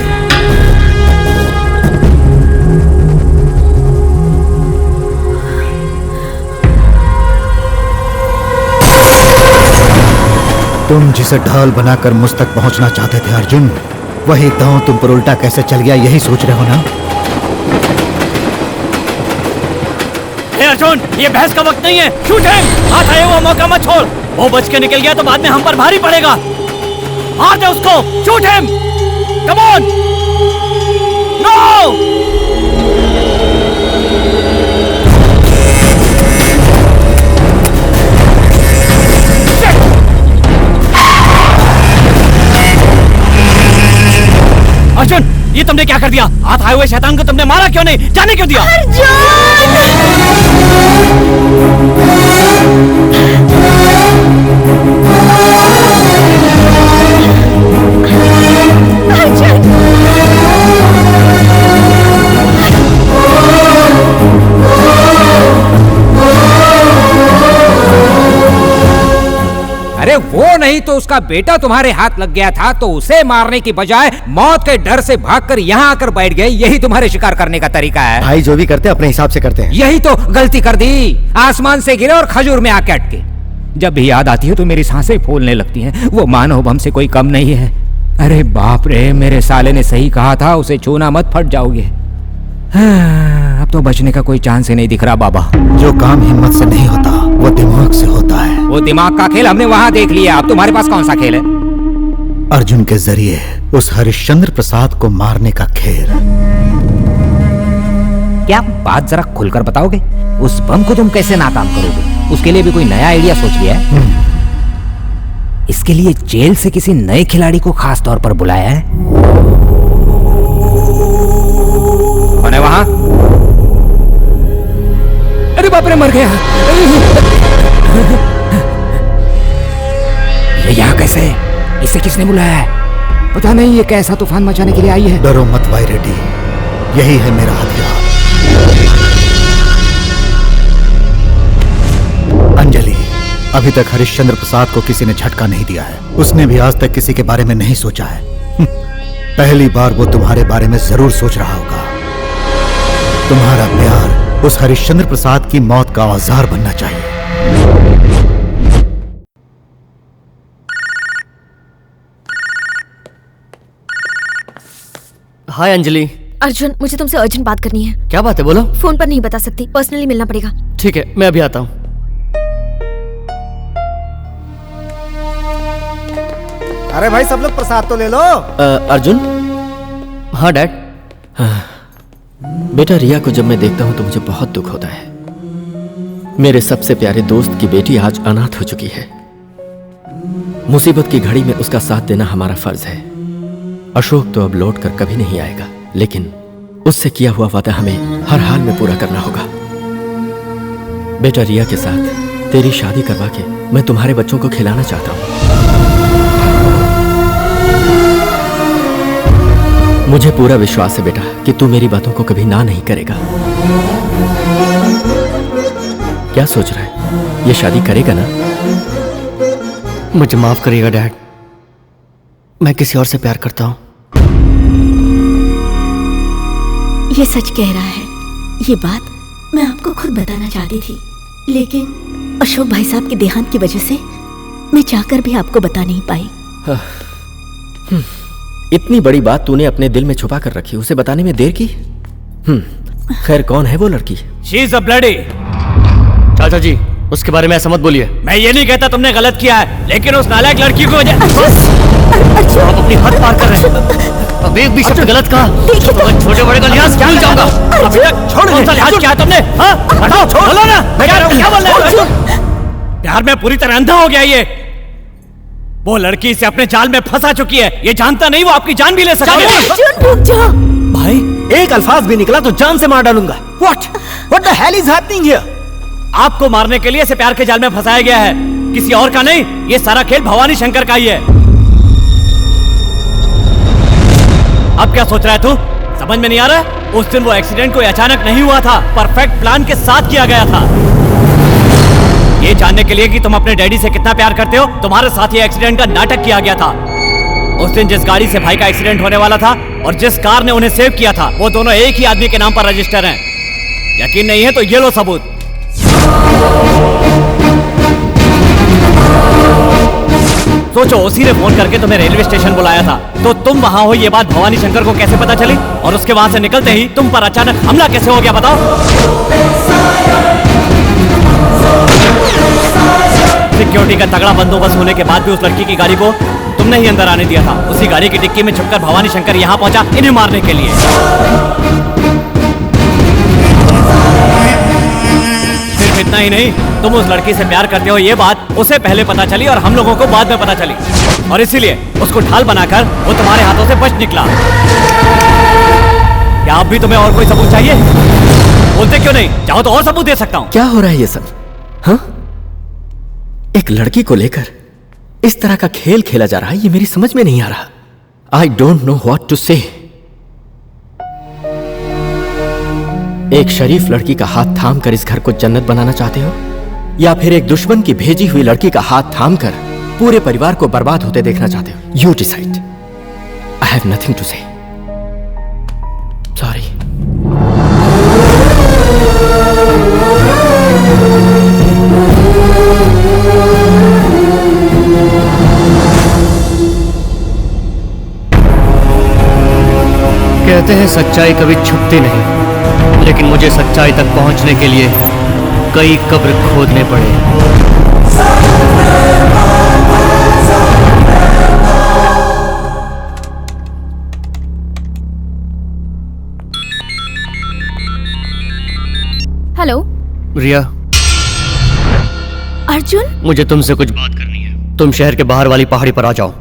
तुम जिसे ढाल बनाकर मुझ तक पहुंचना चाहते थे अर्जुन, वही दांव तुम पर उल्टा कैसे चल गया, यही सोच रहे हो ना? अर्जुन, ये बहस का वक्त नहीं है। शूट है। हाथ आए हुआ मौका मत छोड़। वो बच के निकल गया तो बाद में हम पर भारी पड़ेगा। मार दे उसको। Shoot him. Come on. No. Arjun, ये तुमने क्या कर दिया? हाथ आए हुए शैतान को तुमने मारा क्यों नहीं? जाने क्यों दिया? अरे वो नहीं तो उसका बेटा तुम्हारे हाथ लग गया था, तो उसे मारने की बजाय मौत के डर से भागकर यहाँ आकर बैठ गए। यही तुम्हारे शिकार करने का तरीका है। भाई जो भी करते अपने हिसाब से करते हैं। यही तो गलती कर दी। आसमान से गिरे और खजूर में आके अटके। जब भी याद आती है तो मेरी सांसें फूलने लगती हैं। वो मानव बम से कोई कम नहीं है। अरे बाप रे, मेरे साले ने सही कहा था, उसे छूना मत, फट जाओगे। अब तो बचने का कोई चांस ही नहीं दिख रहा बाबा। जो काम हिम्मत से नहीं होता वो दिमाग से होता है। वो दिमाग का खेल हमने वहां देख लिया, अब तुम्हारे पास कौन सा खेल है? अर्जुन के जरिए उस हरिश्चंद्र प्रसाद को मारने का खेल। क्या बात जरा खुलकर बताओगे? उस बम को तुम कैसे नाकाम करोगे? उसके लिए भी कोई नया आइडिया सोच लिया है? इसके लिए जेल से किसी नए खिलाड़ी को खास तौर पर बुलाया है? कौन है वहां? अरे बाप रे, मर गया। ये यहाँ कैसे? इसे किसने बुलाया है? पता नहीं ये कैसा तूफान मचाने के लिए आई है। डरो मत भाई रेड्डी, यही है मेरा हथियार। अंजलि, अभी तक हरिश्चंद्र प्रसाद को किसी ने झटका नहीं दिया है। उसने भी आज तक किसी के बारे में नहीं सोचा है। पहली बार वो तुम्हारे बारे में जरूर सोच रहा होगा। तुम्हारा प्यार उस हरिश्चंद्र प्रसाद की मौत का औजार बनना चाहिए। हाय अंजलि। अर्जुन, मुझे तुमसे अर्जेंट बात करनी है। क्या बात है, बोलो। फोन पर नहीं बता सकती, पर्सनली मिलना पड़ेगा। ठीक है, मैं अभी आता हूँ। अरे भाई सब लोग प्रसाद तो ले लो। अर्जुन। हाँ डैड। बेटा, रिया को जब मैं देखता हूं तो मुझे बहुत दुख होता है। मेरे सबसे प्यारे दोस्त की बेटी आज अनाथ हो चुकी है। मुसीबत की घड़ी में उसका साथ देना हमारा फर्ज है। अशोक तो अब लौट कर कभी नहीं आएगा, लेकिन उससे किया हुआ वादा हमें हर हाल में पूरा करना होगा। बेटा, रिया के साथ तेरी शादी करवा के मैं तुम्हारे बच्चों को खिलाना चाहता हूं। मुझे पूरा विश्वास है बेटा कि तू मेरी बातों को कभी ना नहीं करेगा। क्या सोच रहा है, ये शादी करेगा ना? मुझे माफ करिएगा डैड, मैं किसी और से प्यार करता हूँ। ये सच कह रहा है। ये बात मैं आपको खुद बताना चाहती थी, लेकिन अशोक भाई साहब के देहांत की वजह से मैं चाहकर भी आपको बता नहीं पाई। इतनी बड़ी बात तूने अपने दिल में छुपा कर रखी, उसे बताने में देर की? खैर, कौन है वो लड़की? She is a bloody। चाचा जी, उसके बारे में ऐसा मत बोलिए। मैं ये नहीं कहता तुमने गलत किया है, लेकिन उस नालायक लड़की को वजह। आप अपनी हद पार कर रहे हैं। अब एक भी शब्द गलत कहा तो छोटे बड़े का लिहाज क्या जाऊंगा। अभी तक छोड़, कौन सा लिहाज किया तुमने? हाँ, हटाओ, छोड़। बोलो ना, मैं कह रहा हूँ, क्या बोल रहे हो? प्यार में पूरी तरह अंधा हो गया ये। वो लड़की इसे अपने जाल में फंसा चुकी है। ये जानता नहीं वो आपकी जान भी ले सकता है। भाई, एक अल्फाज भी निकला तो जान से मार डालूंगा। What the hell is happening here? आपको मारने के लिए इसे प्यार के जाल में फंसाया गया है, किसी और का नहीं। ये सारा खेल भवानी शंकर का ही है। अब क्या सोच रहा है तू? समझ में नहीं आ रहा? उस दिन वो एक्सीडेंट कोई अचानक नहीं हुआ था, परफेक्ट प्लान के साथ किया गया था। ये जानने के लिए कि तुम अपने डैडी से कितना प्यार करते हो, तुम्हारे साथ ये एक्सीडेंट का नाटक किया गया था। उस दिन जिस गाड़ी से भाई का एक्सीडेंट होने वाला था और जिस कार ने उन्हें सेव किया था, वो दोनों एक ही आदमी के नाम पर रजिस्टर हैं। यकीन नहीं है तो ये लो सबूत। सोचो, उसी ने फोन करके तुम्हें रेलवे स्टेशन बुलाया था, तो तुम वहां हो ये बात भवानी शंकर को कैसे पता चली? और उसके वहां से निकलते ही तुम पर अचानक हमला कैसे हो गया, बताओ? सिक्योरिटी का तगड़ा बंदोबस्त होने के बाद भी उस लड़की की गाड़ी को तुमने ही अंदर आने दिया था। उसी गाड़ी की डिक्की में छुपकर भवानी शंकर यहाँ पहुंचा इन्हें मारने के लिए। सिर्फ इतना ही नहीं, तुम उस लड़की से प्यार करते हो ये बात उसे पहले पता चली और हम लोगों को बाद में पता चली, और इसीलिए उसको ढाल बनाकर वो तुम्हारे हाथों से बच निकला। क्या अब भी तुम्हें और कोई सबूत चाहिए? बोलते क्यों नहीं? चाहो तो और सबूत दे सकता हूँ। क्या हो रहा है ये सब? हाँ, एक लड़की को लेकर इस तरह का खेल खेला जा रहा है, ये मेरी समझ में नहीं आ रहा। I don't know what to say. एक शरीफ लड़की का हाथ थाम कर इस घर को जन्नत बनाना चाहते हो, या फिर एक दुश्मन की भेजी हुई लड़की का हाथ थाम कर पूरे परिवार को बर्बाद होते देखना चाहते हो? You decide. I have nothing to say. Sorry. कहते हैं सच्चाई कभी छुपती नहीं, लेकिन मुझे सच्चाई तक पहुंचने के लिए कई कब्र खोदने पड़े। हेलो रिया। अर्जुन, मुझे तुमसे कुछ बात करनी है। तुम शहर के बाहर वाली पहाड़ी पर आ जाओ।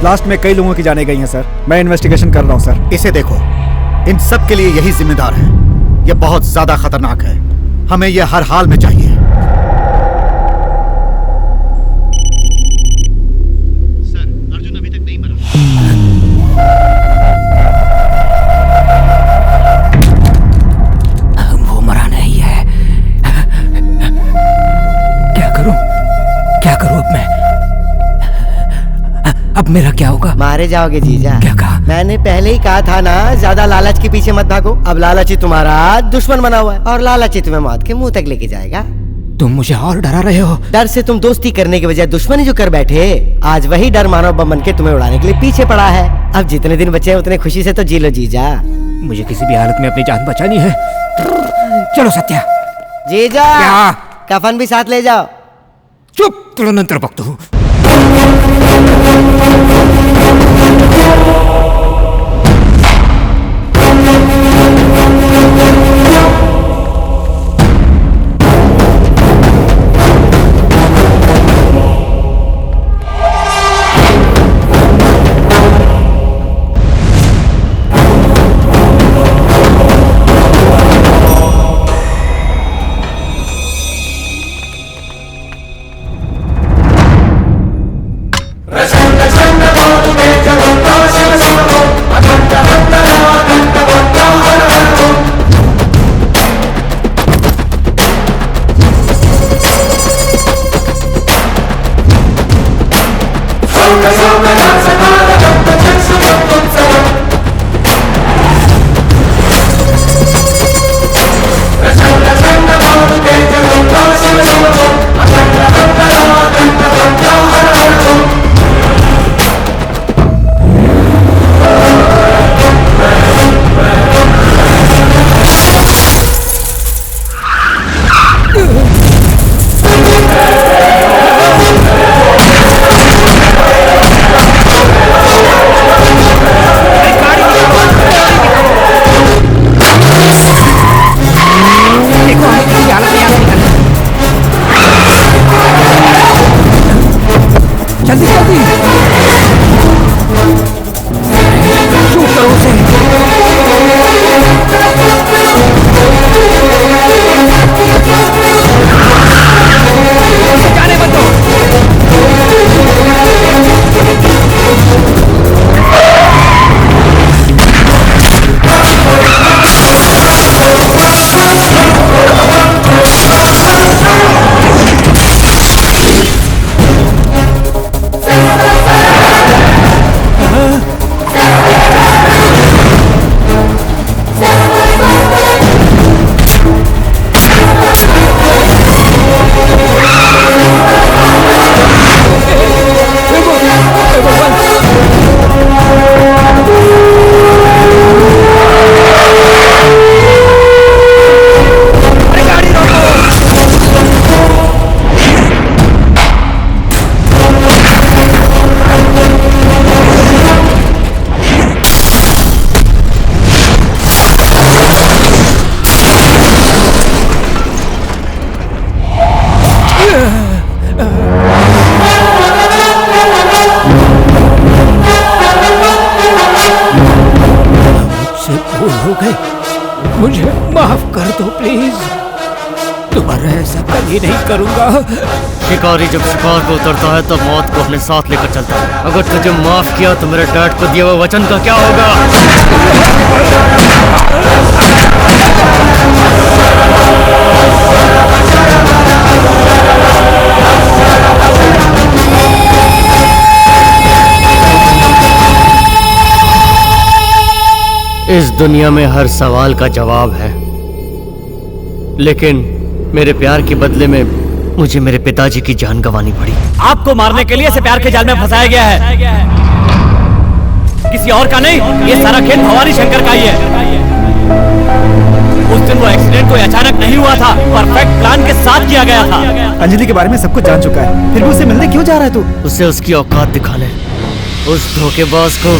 लास्ट में कई लोगों की जाने गई हैं सर। मैं इन्वेस्टिगेशन कर रहा हूँ सर। इसे देखो, इन सब के लिए यही जिम्मेदार है। यह बहुत ज्यादा खतरनाक है, हमें यह हर हाल में चाहिए। सर, अर्जुन अभी तक नहीं मरा। वो मरा नहीं है। क्या करूं अब मैं? अब मेरा क्या होगा? मारे जाओगे जीजा। क्या कहा? मैंने पहले ही कहा था ना, ज्यादा लालच के पीछे मत भागो। अब लालची तुम्हारा दुश्मन बना हुआ है और लालची तुम्हें मौत के मुंह तक लेके जाएगा। तुम मुझे और डरा रहे हो। डर से तुम दोस्ती करने के बजाय दुश्मनी जो कर बैठे, आज वही डर मानव बम बन के तुम्हें उड़ाने के लिए पीछे पड़ा है। अब जितने दिन बचे हैं उतने खुशी से तो जी लो जीजा। मुझे किसी भी हालत में अपनी जान बचानी है। चलो सत्या। जीजा, क्या? कफन भी साथ ले जाओ। चुप, तुरंत बकता हूँ। मुझे माफ कर दो प्लीज। दोबारा ऐसा कभी नहीं करूंगा। शिकारी जब शिकार को उतरता है तो मौत को अपने साथ लेकर चलता है। अगर तुझे माफ किया तो मेरे डैड को दिए हुए वचन का क्या होगा? इस दुनिया में हर सवाल का जवाब है, लेकिन मेरे प्यार के बदले में मुझे मेरे पिताजी की जान गंवानी पड़ी। आपको मारने के लिए इसे प्यार के जाल में फंसाया गया है, किसी और का नहीं। ये सारा खेल भवानी शंकर का ही है। उस दिन वो एक्सीडेंट कोई अचानक नहीं हुआ था, परफेक्ट प्लान के साथ किया गया था। अंजलि के बारे में सब कुछ जान चुका है, फिर भी उसे मिलने क्यों जा रहा है तू? उसे उसकी औकात दिखाने, उस धोखेबाज को।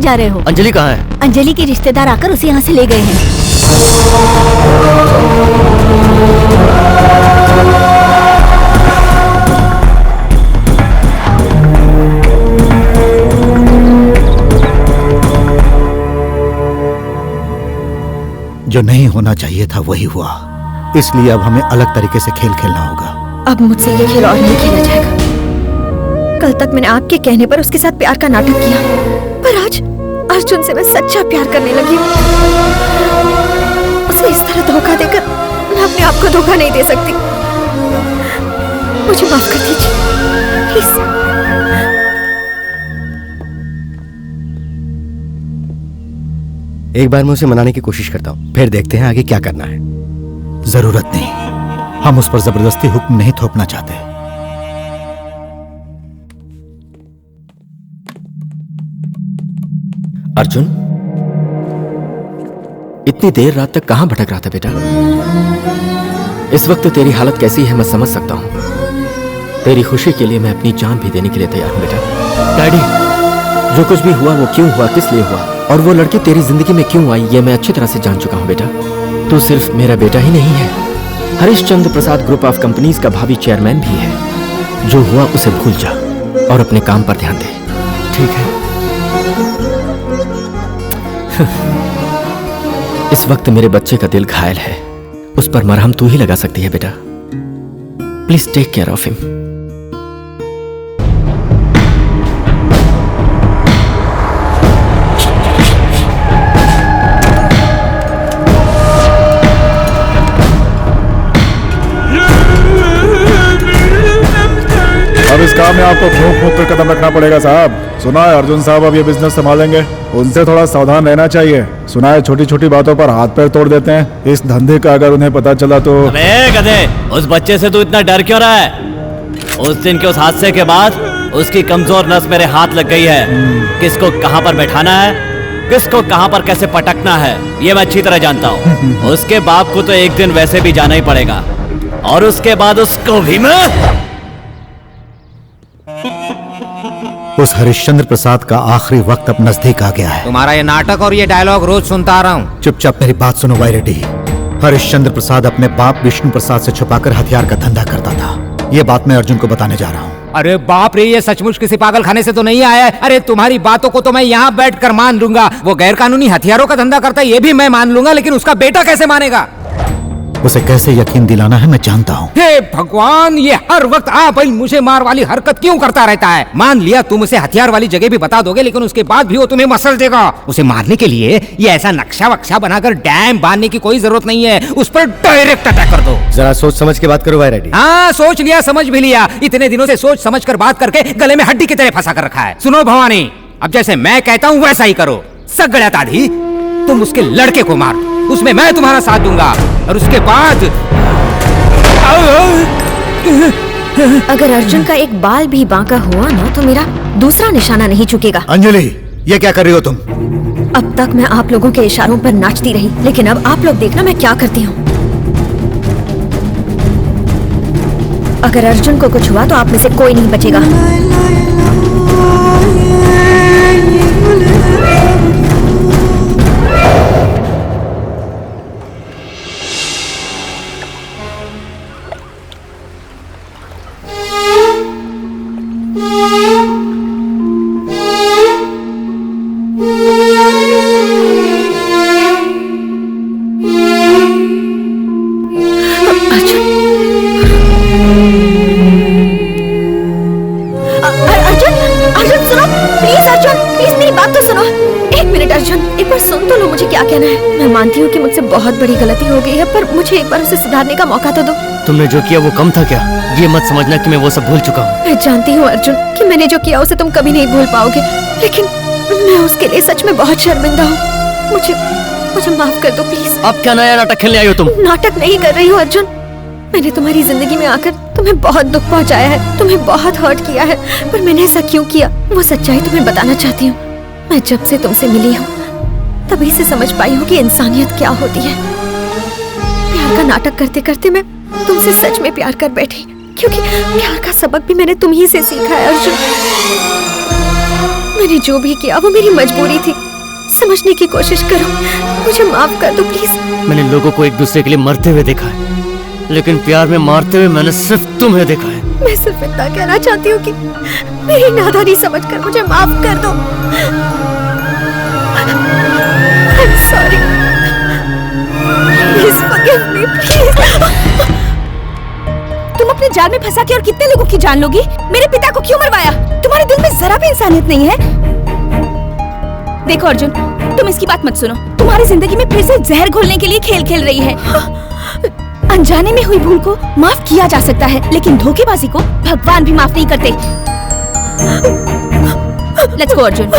जा रहे हो? अंजलि कहाँ है? अंजलि के रिश्तेदार आकर उसे यहाँ से ले गए हैं। जो नहीं होना चाहिए था वही हुआ, इसलिए अब हमें अलग तरीके से खेल खेलना होगा। अब मुझसे ये खेल और नहीं खेला जाएगा। कल तक मैंने आपके कहने पर उसके साथ प्यार का नाटक किया, पर आज अर्जुन से मैं सच्चा प्यार करने लगी हूँ। उसे इस तरह धोखा देकर मैं अपने आप को धोखा नहीं दे सकती। मुझे माफ कर दीजिए प्लीज। एक बार मैं उसे मनाने की कोशिश करता हूँ, फिर देखते हैं आगे क्या करना है। जरूरत नहीं, हम उस पर जबरदस्ती हुक्म नहीं थोपना चाहते। अर्जुन, इतनी देर रात तक कहां भटक रहा था बेटा? इस वक्त तेरी हालत कैसी है मैं समझ सकता हूं। तेरी खुशी के लिए मैं अपनी जान भी देने के लिए तैयार हूं बेटा। डैडी, जो कुछ भी हुआ वो क्यों हुआ, किस लिए हुआ और वो लड़की तेरी जिंदगी में क्यों आई, ये मैं अच्छी तरह से जान चुका हूं बेटा। तू सिर्फ मेरा बेटा ही नहीं है, हरिश्चंद्र प्रसाद ग्रुप ऑफ कंपनीज का भावी चेयरमैन भी है। जो हुआ उसे भूल जा और अपने काम पर ध्यान दे, ठीक है? इस वक्त मेरे बच्चे का दिल घायल है, उस पर मरहम तू ही लगा सकती है बेटा। Please take care of him. अब इस काम में आपको फूंक फूंक कर कदम रखना पड़ेगा साहब। सुना है अर्जुन साहब अब ये बिजनेस संभालेंगे, उनसे थोड़ा सावधान रहना चाहिए। सुना है छोटी छोटी बातों पर हाथ पैर तोड़ देते हैं, इस धंधे का अगर उन्हें पता चला तो। अबे गधे, उस बच्चे से तू इतना डर क्यों रहा है? उस दिन के उस हादसे के बाद उसकी कमजोर नस मेरे हाथ लग गई है। किसको कहां पर बैठाना है, किसको कहां पर कैसे पटकना है, ये मैं अच्छी तरह जानता हूँ। उसके बाप को तो एक दिन वैसे भी जाना ही पड़ेगा, और उसके बाद उसको भी मैं। उस हरिश्चंद्र प्रसाद का आखिरी वक्त अब नजदीक आ गया है। तुम्हारा ये नाटक और ये डायलॉग रोज सुनता आ रहा हूँ। चुपचाप मेरी बात सुनो भाई रेड्डी। हरिश्चंद्र प्रसाद अपने बाप विष्णु प्रसाद से छुपाकर हथियार का धंधा करता था। ये बात मैं अर्जुन को बताने जा रहा हूँ। अरे बाप रे, ये सचमुच किसी पागल खाने से तो नहीं आया है। अरे तुम्हारी बातों को तो मैं यहाँ बैठकर मान लूंगा। वो गैर कानूनी हथियारों का धंधा करता है ये भी मैं मान लूंगा, लेकिन उसका बेटा कैसे मानेगा? उसे कैसे यकीन दिलाना है मैं जानता हूँ। हे भगवान, ये हर वक्त भाई मुझे मार वाली हरकत क्यों करता रहता है? मान लिया तुम उसे हथियार वाली जगह भी बता दोगे, लेकिन उसके बाद भी वो तुम्हें मसल देगा। उसे मारने के लिए ये ऐसा नक्शा वक्शा बनाकर डैम बांधने की कोई जरूरत नहीं है, उस पर डायरेक्ट अटैक कर दो। जरा सोच समझ के बात करो भाई रेड्डी। हाँ, सोच लिया, समझ भी लिया। इतने दिनों से सोच समझ कर बात करके गले में हड्डी की तरह फंसा कर रखा है। सुनो भवानी, अब जैसे मैं कहता हूँ वैसा ही करो। सगड़िया आधी तुम उसके लड़के को मार, उसमें मैं तुम्हारा साथ दूंगा, और उसके बाद अगर अर्जुन का एक बाल भी बांका हुआ ना तो मेरा दूसरा निशाना नहीं चुकेगा। अंजलि, ये क्या कर रही हो तुम? अब तक मैं आप लोगों के इशारों पर नाचती रही, लेकिन अब आप लोग देखना मैं क्या करती हूँ। अगर अर्जुन को कुछ हुआ तो आप में से कोई नहीं बचेगा। मानती हूँ कि मुझसे बहुत बड़ी गलती हो गई है, पर मुझे एक बार उसे सुधारने का मौका तो दो। तुमने जो किया वो कम था क्या? ये मत समझना कि मैं वो सब भूल चुका हूँ। मैं जानती हूँ अर्जुन कि मैंने जो किया उसे तुम कभी नहीं भूल पाओगे, लेकिन मैं उसके लिए सच में बहुत शर्मिंदा हूँ। मुझे माफ कर दो प्लीज। अब क्या नया नाटक खेलने आई हो तुम? नाटक नहीं कर रही हूँ अर्जुन, मैंने तुम्हारी जिंदगी में आकर तुम्हें बहुत दुख पहुँचाया है, तुम्हें बहुत हर्ट किया है, पर मैंने ऐसा क्यों किया वो सच्चाई तुम्हें बताना चाहती हूँ। मैं जब से तुमसे मिली हूँ तभी से समझ पाई हूँ कि इंसानियत क्या होती है। प्यार का नाटक करते करते मैं तुमसे सच में प्यार कर बैठी, क्योंकि प्यार का सबक भी मैंने तुम ही से सीखा है अर्जुन। मैंने जो भी किया वो मेरी मजबूरी थी। समझने की कोशिश करो, मुझे माफ कर दो प्लीज। मैंने लोगों को एक दूसरे के लिए मरते हुए देखा है, लेकिन प्यार में मारते हुए मैंने सिर्फ तुम्हें देखा है। मैं सिर्फ इतना कहना चाहती हूँ कि मेरी नादानी समझकर मुझे माफ कर दो। I'm sorry. Please forgive me, please. तुम अपने जाल में फंसा के और कितने लोगों की जान लोगी? मेरे पिता को क्यों मरवाया? तुम्हारे दिल में जरा भी इंसानियत नहीं है? देखो अर्जुन, तुम इसकी बात मत सुनो। तुम्हारी जिंदगी में फिर से जहर घोलने के लिए खेल खेल रही है। अनजाने में हुई भूल को माफ किया जा सकता है, लेकिन धोखेबाजी को भगवान भी माफ नहीं करते। Let's go Arjun.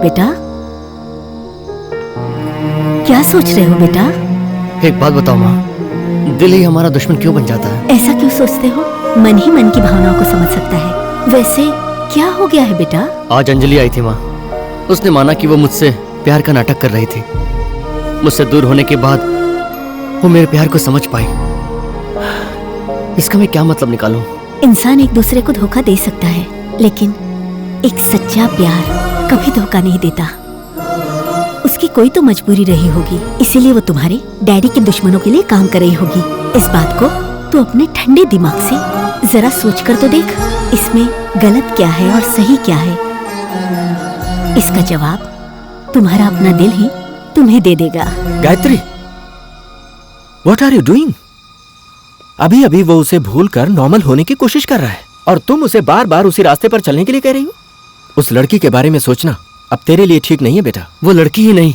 बेटा, क्या सोच रहे हो बेटा? एक बात बताओ माँ, दिल ही हमारा दुश्मन क्यों बन जाता है? ऐसा क्यों सोचते हो? मन ही मन की भावनाओं को समझ सकता है। वैसे क्या हो गया है बेटा? आज अंजलि आई थी माँ। उसने माना कि वो मुझसे प्यार का नाटक कर रही थी। मुझसे दूर होने के बाद वो मेरे प्यार को समझ पाई। इसका मैं क्या मतलब निकालूं? इंसान एक दूसरे को धोखा दे सकता है, लेकिन एक सच्चा प्यार कभी धोखा नहीं देता। उसकी कोई तो मजबूरी रही होगी, इसीलिए वो तुम्हारे डैडी के दुश्मनों के लिए काम कर रही होगी। इस बात को तू अपने ठंडे दिमाग से जरा सोच कर तो देख, इसमें गलत क्या है और सही क्या है। इसका जवाब तुम्हारा अपना दिल ही तुम्हें दे देगा। Gayatri, what are you doing? अभी अभी वो उसे भूल कर नॉर्मल होने की कोशिश कर रहा है और तुम उसे बार बार उसी रास्ते पर चलने के लिए कह रही हो। उस लड़की के बारे में सोचना अब तेरे लिए ठीक नहीं है बेटा। वो लड़की ही नहीं,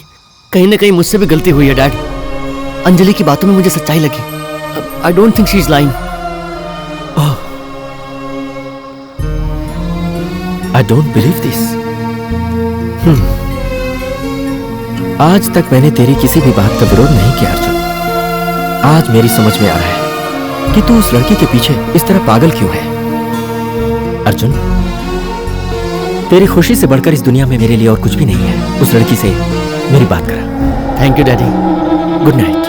कहीं ना कहीं मुझसे भी गलती हुई है डैड। अंजलि की बातों में मुझे सच्चाई लगी। I don't think she is lying. I don't believe this. आज तक मैंने तेरी किसी भी बात का विरोध नहीं किया अर्जुन। आज मेरी समझ में आ रहा है कि तू उस लड़की के पीछे इस तरह पागल क्यों है। अर्जुन, तेरी खुशी से बढ़कर इस दुनिया में मेरे लिए और कुछ भी नहीं है। उस लड़की से मेरी बात करा। Thank you daddy. Good night.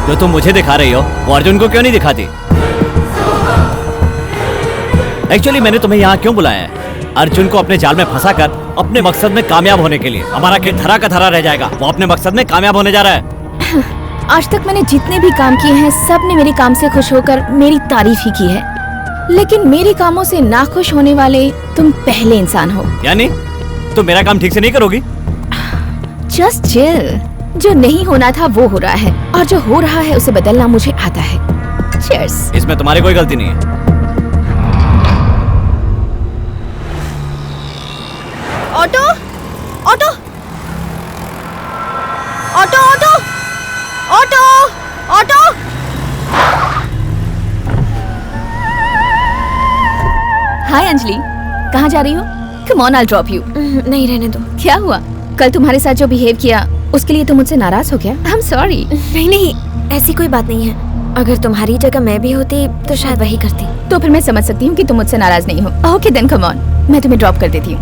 जो तुम मुझे दिखा रही हो वो अर्जुन को क्यों नहीं दिखाती? एक्चुअली मैंने तुम्हें यहाँ क्यों बुलाया है? अर्जुन को अपने जाल में फंसाकर अपने मकसद में कामयाब होने के लिए। हमारा खेत धरा का धरा रह जाएगा। वो अपने मकसद में कामयाब होने जा रहा है। आज तक मैंने जितने भी काम किए हैं सब ने मेरे काम से खुश होकर मेरी तारीफ ही की है, लेकिन मेरे कामों से नाखुश होने वाले तुम पहले इंसान हो। यानी तुम मेरा काम ठीक से नहीं करोगी? Just chill. जो नहीं होना था वो हो रहा है और जो हो रहा है उसे बदलना मुझे आता है। Cheers। इसमें तुम्हारी कोई गलती नहीं है। Auto, auto, auto, auto, auto, auto. Hi Anjali, कहाँ जा रही हो? Come on, I'll drop you। नहीं, रहने दो। क्या हुआ? कल तुम्हारे साथ जो बिहेव किया उसके लिए तुम मुझसे नाराज हो गया? I'm sorry। नहीं नहीं, ऐसी कोई बात नहीं है। अगर तुम्हारी जगह मैं भी होती तो शायद वही करती। तो फिर मैं समझ सकती हूँ कि तुम मुझसे नाराज नहीं हो। ओके देन कम ऑन, मैं तुम्हें ड्रॉप कर देती हूँ।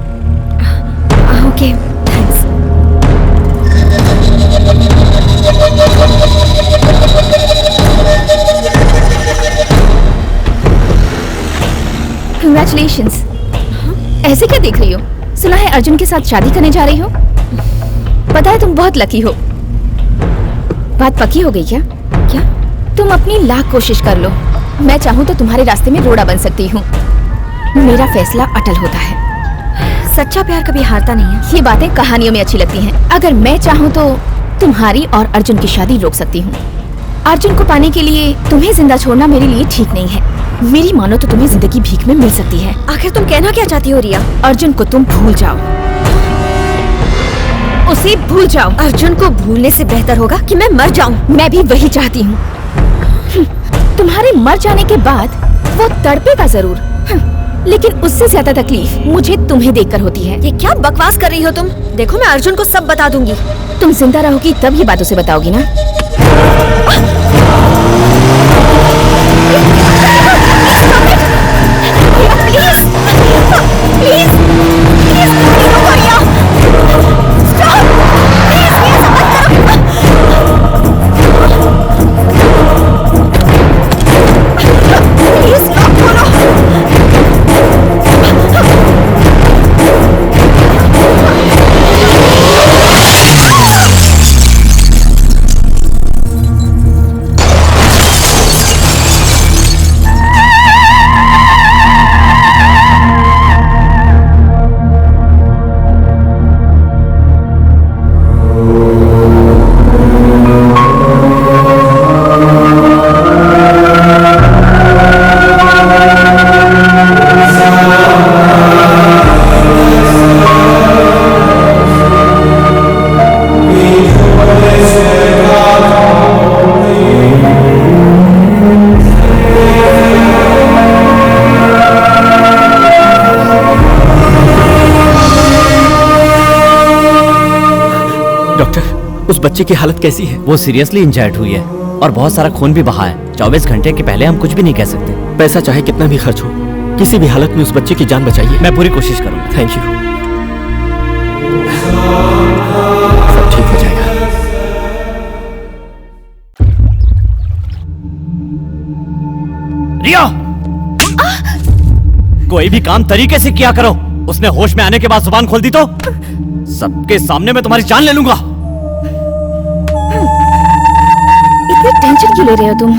Okay, thanks. Congratulations। ऐसे क्या देख रही हो? सुना है अर्जुन के साथ शादी करने जा रही हो? पता है तुम बहुत लकी हो। बात पक्की हो गई क्या? क्या? तुम अपनी लाख कोशिश कर लो, मैं चाहूँ तो तुम्हारे रास्ते में रोड़ा बन सकती हूँ। मेरा फैसला अटल होता है। सच्चा प्यार कभी हारता नहीं है। ये बातें कहानियों में अच्छी लगती हैं। अगर मैं चाहूँ तो तुम्हारी और अर्जुन की शादी रोक सकती हूँ। अर्जुन को पाने के लिए तुम्हें जिंदा छोड़ना मेरे लिए ठीक नहीं है। मेरी मानो तो तुम्हें जिंदगी भीख में मिल सकती है। आखिर तुम कहना क्या चाहती हो रिया? अर्जुन को तुम भूल जाओ, उसे भूल जाओ। अर्जुन को भूलने से बेहतर होगा कि मैं मर जाऊं। मैं भी वही चाहती हूँ। तुम्हारे मर जाने के बाद वो तड़पेगा जरूर, लेकिन उससे ज्यादा तकलीफ मुझे तुम्हें देखकर होती है। ये क्या बकवास कर रही हो तुम? देखो मैं अर्जुन को सब बता दूंगी। तुम जिंदा रहोगी तब ये बात उसे बताओगी ना? उस बच्चे की हालत कैसी है? वो सीरियसली इंजर्ड हुई है और बहुत सारा खून भी बहा है। 24 घंटे के पहले हम कुछ भी नहीं कह सकते। पैसा चाहे कितना भी खर्च हो, किसी भी हालत में उस बच्चे की जान बचाइए। मैं पूरी कोशिश करूंगा। Thank you. सब ठीक हो जाएगा। रिया, कोई भी काम तरीके से किया करो। उसने होश में आने के बाद जुबान खोल दी तो सबके सामने मैं तुम्हारी जान ले लूंगा। इतनी टेंशन क्यों ले रहे हो तुम?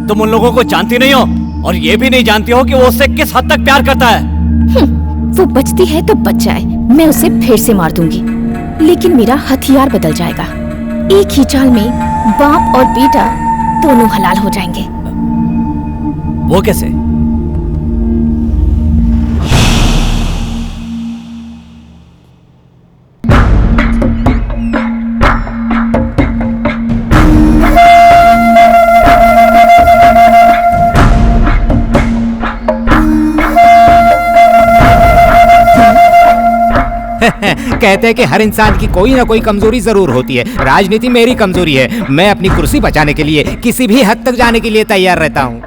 तुम उन लोगों को जानती नहीं हो और ये भी नहीं जानती हो कि वो उससे किस हद तक प्यार करता है। वो बचती है तो बच जाए, मैं उसे फिर से मार दूंगी, लेकिन मेरा हथियार बदल जाएगा। एक ही चाल में बाप और बेटा दोनों हलाल हो जाएंगे। वो कैसे? कहते हैं कि हर इंसान की कोई ना कोई कमजोरी जरूर होती है। राजनीति मेरी कमजोरी है। मैं अपनी कुर्सी बचाने के लिए किसी भी हद तक जाने के लिए तैयार रहता हूँ।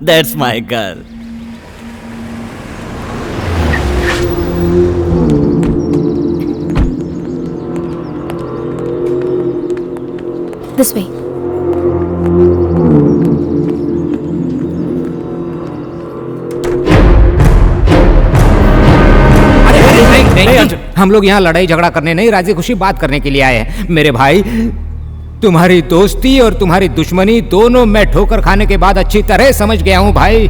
That's my girl. This way. नहीं, हम लोग यहाँ लड़ाई झगड़ा करने नहीं, राजी खुशी बात करने के लिए आए हैं। मेरे भाई, तुम्हारी दोस्ती और तुम्हारी दुश्मनी दोनों मैं ठोकर खाने के बाद अच्छी तरह समझ गया हूँ भाई।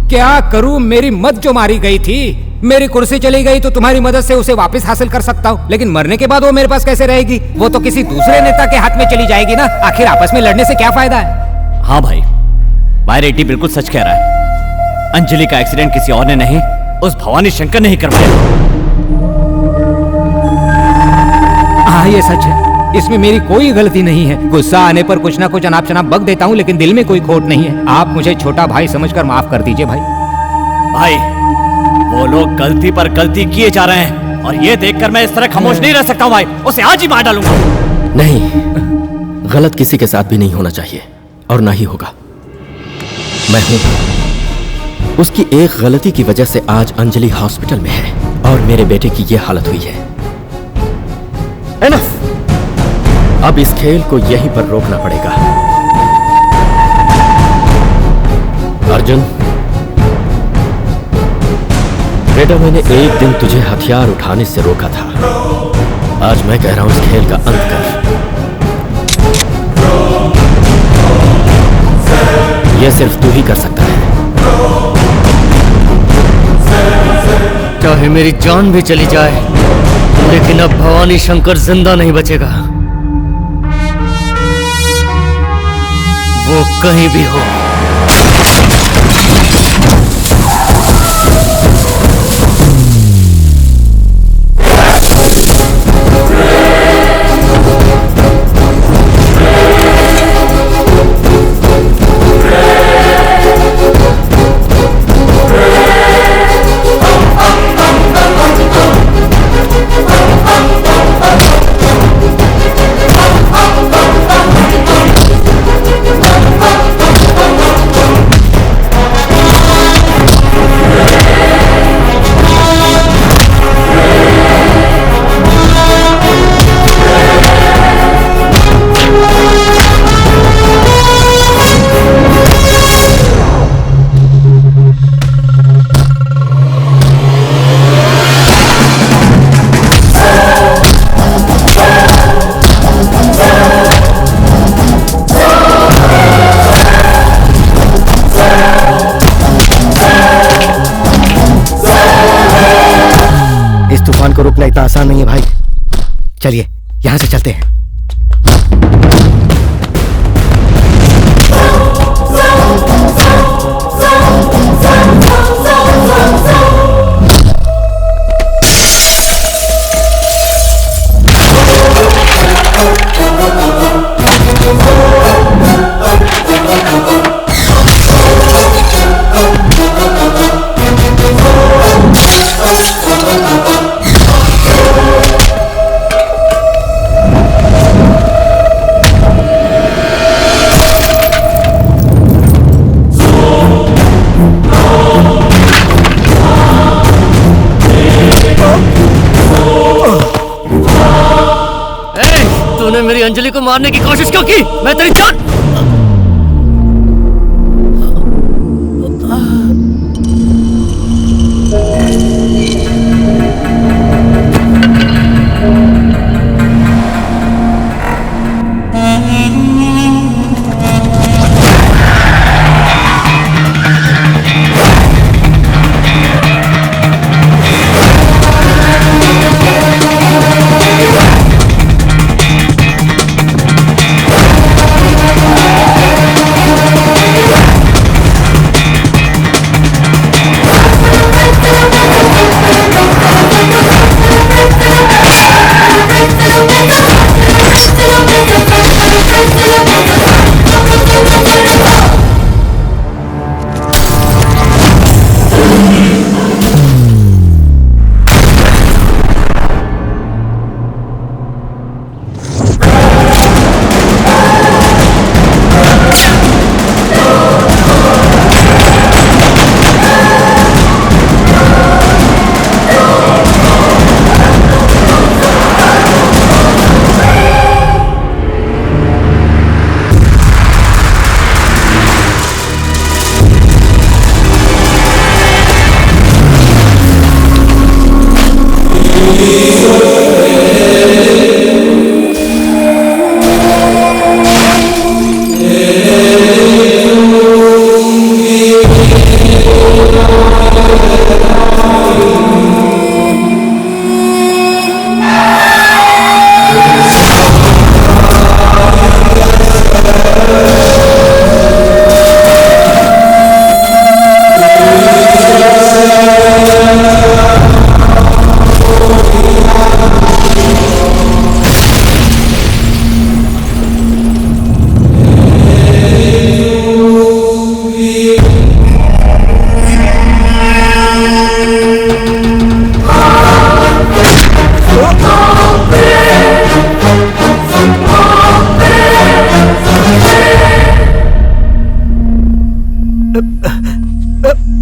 क्या करूँ, मेरी मत जो मारी गई थी, मेरी कुर्सी चली गई तो तुम्हारी मदद से उसे वापस हासिल कर सकता हूँ, लेकिन मरने के बाद वो मेरे पास कैसे रहेगी? वो तो किसी दूसरे नेता के हाथ में चली जाएगी ना। आखिर आपस में लड़ने से क्या फायदा है? हाँ भाई, भाई रेड्डी बिल्कुल सच कह रहा है। अंजलि का एक्सीडेंट किसी और ने नहीं, उस भवानी शंकर ने ही करवाया। हाँ, ये सच है, इसमें मेरी कोई गलती नहीं है। गुस्सा आने पर कुछ ना कुछ अनाप शनाप बक देता हूँ, लेकिन दिल में कोई खोट नहीं है। आप मुझे छोटा भाई समझकर माफ कर दीजिए भाई। भाई, वो लोग गलती पर गलती किए जा रहे हैं और ये देखकर मैं इस तरह खामोश नहीं रह सकता हूँ भाई। उसे आज ही मार डालूंगा। नहीं, गलत किसी के साथ भी नहीं होना चाहिए और ना ही होगा। मैं हूं, उसकी एक गलती की वजह से आज अंजलि हॉस्पिटल में है और मेरे बेटे की ये हालत हुई है। एनफ! अब इस खेल को यहीं पर रोकना पड़ेगा। अर्जुन बेटा, मैंने एक दिन तुझे हथियार उठाने से रोका था। आज मैं कह रहा हूं इस खेल का अंत कर। यह सिर्फ तू ही कर सकता है। चाहे मेरी जान भी चली जाए, लेकिन अब भवानी शंकर जिंदा नहीं बचेगा। वो कहीं भी हो। को रोकना इतना आसान नहीं है भाई। चलिए यहां से चलते हैं। तूने मेरी अंजलि को मारने की कोशिश क्यों की? मैं तेरी जान।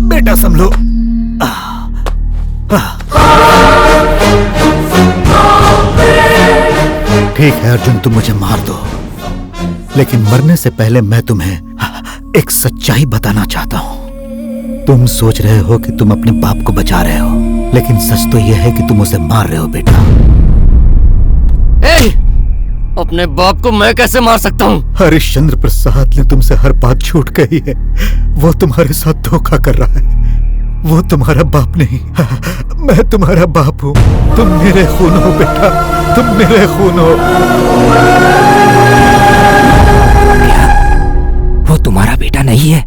बेटा संभलो। ठीक है अर्जुन, तुम मुझे मार दो, लेकिन मरने से पहले मैं तुम्हें एक सच्चाई बताना चाहता हूं। तुम सोच रहे हो कि तुम अपने बाप को बचा रहे हो, लेकिन सच तो यह है कि तुम उसे मार रहे हो बेटा। अपने बाप को मैं कैसे मार सकता हूँ? हरिश्चंद्र प्रसाद ने तुमसे हर बात झूठ कही है। वो तुम्हारे साथ धोखा कर रहा है। वो तुम्हारा बाप नहीं, मैं तुम्हारा बाप हूँ। तुम मेरे खून हो बेटा, तुम मेरे खून हो। वो तुम्हारा बेटा नहीं है।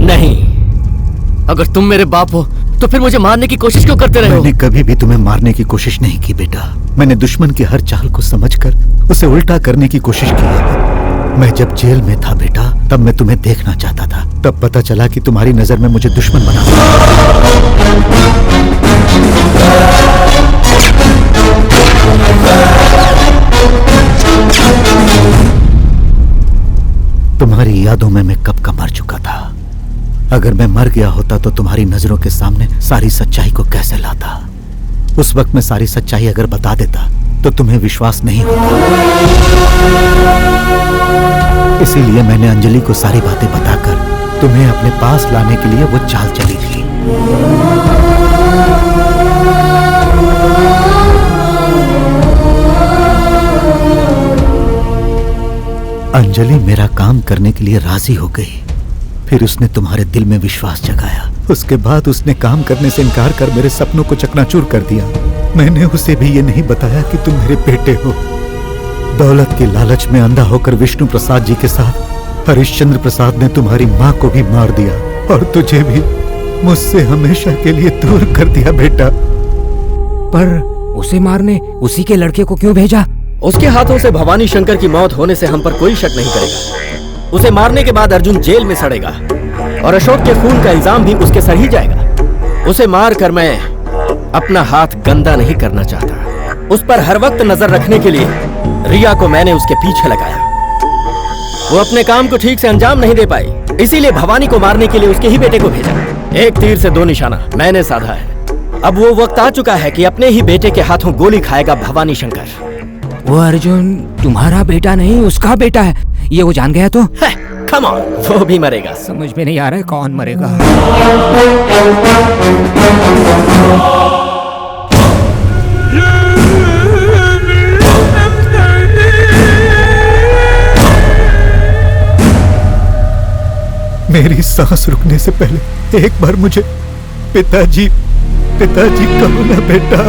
नहीं, अगर तुम मेरे बाप हो तो फिर मुझे मारने की कोशिश क्यों करते रहे हो? मैंने कभी भी तुम्हें मारने की कोशिश नहीं की बेटा। मैंने दुश्मन की हर चाल को समझकर उसे उल्टा करने की कोशिश की है। मैं जब जेल में था बेटा, तब मैं तुम्हें देखना चाहता था। तब पता चला कि तुम्हारी नजर में मुझे दुश्मन बना तुम्हारी यादों में मैं कब का मर चुका था। अगर मैं मर गया होता तो तुम्हारी नजरों के सामने सारी सच्चाई को कैसे लाता। उस वक्त मैं सारी सच्चाई अगर बता देता तो तुम्हें विश्वास नहीं होता। इसीलिए मैंने अंजलि को सारी बातें बताकर तुम्हें अपने पास लाने के लिए वो चाल चली थी। अंजलि मेरा काम करने के लिए राजी हो गई। फिर उसने तुम्हारे दिल में विश्वास जगाया। उसके बाद उसने काम करने से इनकार कर मेरे सपनों को चकनाचूर कर दिया। मैंने उसे भी ये नहीं बताया कि तुम मेरे बेटे हो। दौलत की लालच में अंधा होकर विष्णु प्रसाद जी के साथ हरिश्चंद्र प्रसाद ने तुम्हारी माँ को भी मार दिया और तुझे भी मुझसे हमेशा के लिए दूर कर दिया बेटा। पर उसे मारने उसी के लड़के को क्यों भेजा? उसके हाथों से भवानी शंकर की मौत होने से हम पर कोई शक नहीं करेगा। उसे मारने के बाद अर्जुन जेल में सड़ेगा और अशोक के खून का इल्जाम भी उसके सर ही जाएगा। उसे मार कर मैं अपना हाथ गंदा नहीं करना चाहता। उस पर हर वक्त नजर रखने के लिए रिया को मैंने उसके पीछे लगाया। वो अपने काम को ठीक से अंजाम नहीं दे पाई, इसीलिए भवानी को मारने के लिए उसके ही बेटे को भेजा। एक तीर से दो निशाना मैंने साधा है। अब वो वक्त आ चुका है कि अपने ही बेटे के हाथों गोली खाएगा भवानी शंकर। वो अर्जुन तुम्हारा बेटा नहीं, उसका बेटा है। ये वो जान गया तो कम ऑन, वो भी मरेगा। समझ में नहीं आ रहा है कौन मरेगा। मेरी सांस रुकने से पहले एक बार मुझे पिताजी पिताजी कहो ना बेटा,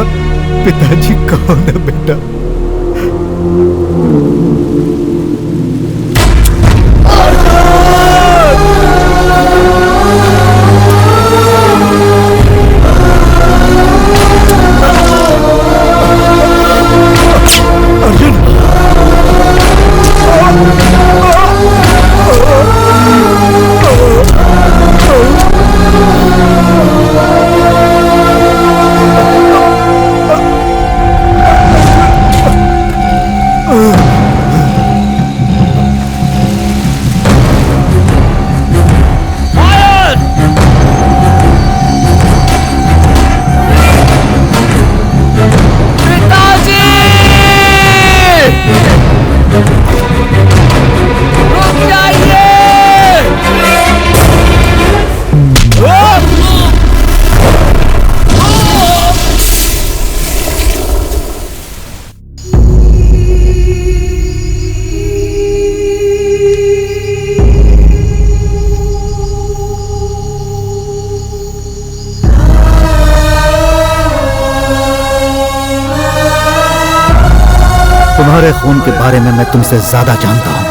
पिताजी कहो ना बेटा। तुम्हारे खून के बारे में मैं तुमसे ज्यादा जानता हूं।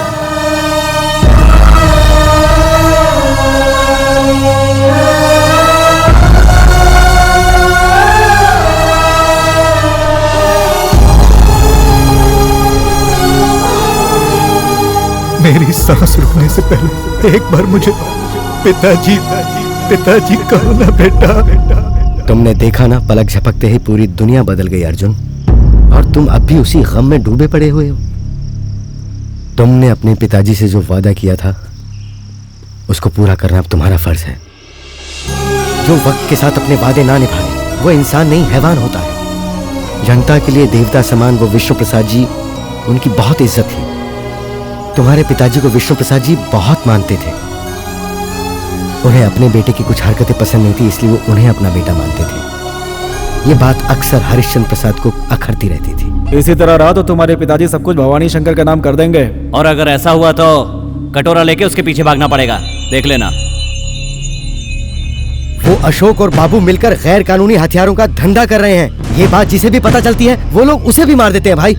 मेरी सांस रुकने से पहले एक बार मुझे पिताजी पिताजी कहो ना बेटा। तुमने देखा ना, पलक झपकते ही पूरी दुनिया बदल गई अर्जुन, और तुम अब भी उसी गम में डूबे पड़े हुए हो। तुमने अपने पिताजी से जो वादा किया था उसको पूरा करना अब तुम्हारा फर्ज है। जो वक्त के साथ अपने वादे ना निभाए वो इंसान नहीं, हैवान होता है। जनता के लिए देवता समान वो विष्णु प्रसाद जी, उनकी बहुत इज्जत थी। तुम्हारे पिताजी को विष्णु प्रसाद जी बहुत मानते थे। उन्हें अपने बेटे की कुछ हरकतें पसंद नहीं थी, इसलिए वो उन्हें अपना बेटा मानते थे। ये बात अक्सर हरिश्चंद्र प्रसाद को अखरती रहती थी। इसी तरह रहा तो तुम्हारे पिताजी सब कुछ भवानी शंकर के नाम कर देंगे। और अगर ऐसा हुआ तो कटोरा लेके उसके पीछे भागना पड़ेगा, देख लेना। वो अशोक और बाबू मिलकर गैर कानूनी हथियारों का धंधा कर रहे हैं। ये बात जिसे भी पता चलती है वो लोग उसे भी मार देते हैं भाई।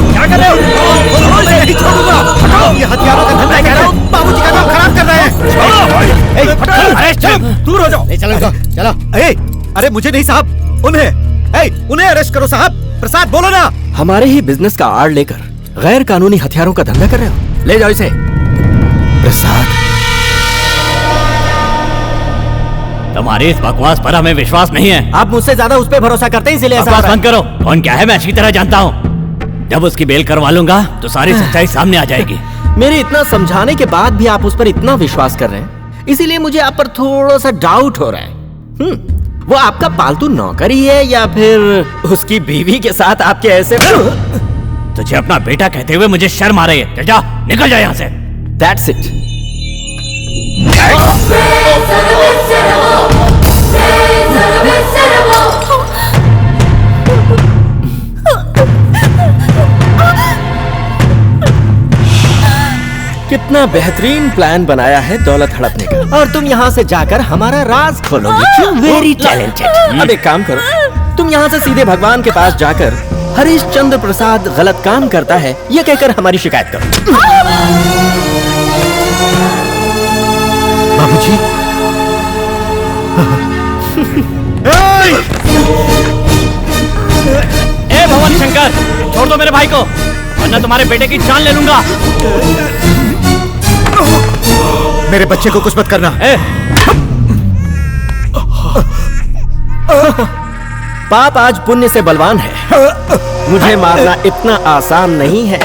क्या कर रहे हो? ये हथियारों का धंधा कह रहा हूँ, बाबूजी का नाम खराब कर रहे हैं। दूर हो जाओ। चलो चलो। अरे मुझे नहीं साहब, उन्हें अरेस्ट करो साहब। प्रसाद बोलो ना। हमारे ही बिजनेस का आड़ लेकर गैर कानूनी हथियारों का धंधा कर रहे हो, ले जाओ इसे। प्रसाद, तुम्हारी इस बकवास पर हमें विश्वास नहीं है। आप मुझसे ज्यादा उस पर भरोसा करते हैं इसलिए ऐसा बकवास हो रहा है। बंद करो। कौन क्या है मैं अच्छी तरह जानता हूँ। जब उसकी बेल करवा लूंगा तो सारी सच्चाई सामने आ जाएगी। मेरे इतना समझाने के बाद भी आप उस पर इतना विश्वास कर रहे हैं, इसीलिए मुझे आप पर थोड़ा सा डाउट हो रहा है। वो आपका पालतू नौकर ही है या फिर उसकी बीवी के साथ आपके ऐसे? तुझे अपना बेटा कहते हुए मुझे शर्म आ रही है। चल जा, निकल जा यहाँ से। That's it. कितना बेहतरीन प्लान बनाया है दौलत हड़पने का, और तुम यहाँ से जाकर हमारा राज खोलोगे। क्यों? Very talented. अब एक काम करो, तुम यहाँ से सीधे भगवान के पास जाकर हरीश चंद्र प्रसाद गलत काम करता है यह कहकर हमारी शिकायत करो। बाबूजी। ए भवानी शंकर, छोड़ दो मेरे भाई को, वरना तुम्हारे बेटे की जान ले लूंगा। मेरे बच्चे को कुछ मत करना। पाप आज पुण्य से बलवान है, मुझे मारना इतना आसान नहीं है।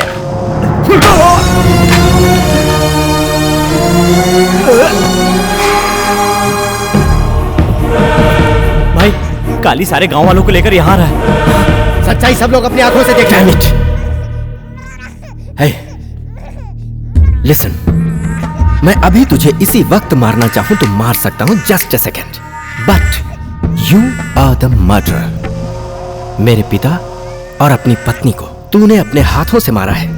भाई, काली सारे गांव वालों को लेकर यहाँ आ रहा है। सच्चाई सब लोग अपनी आंखों से देख रहे हैं। Hey, listen, मैं अभी तुझे इसी वक्त मारना चाहूं तो मार सकता हूं, just a second, but you are the murderer. मेरे पिता और अपनी पत्नी को तूने अपने हाथों से मारा है,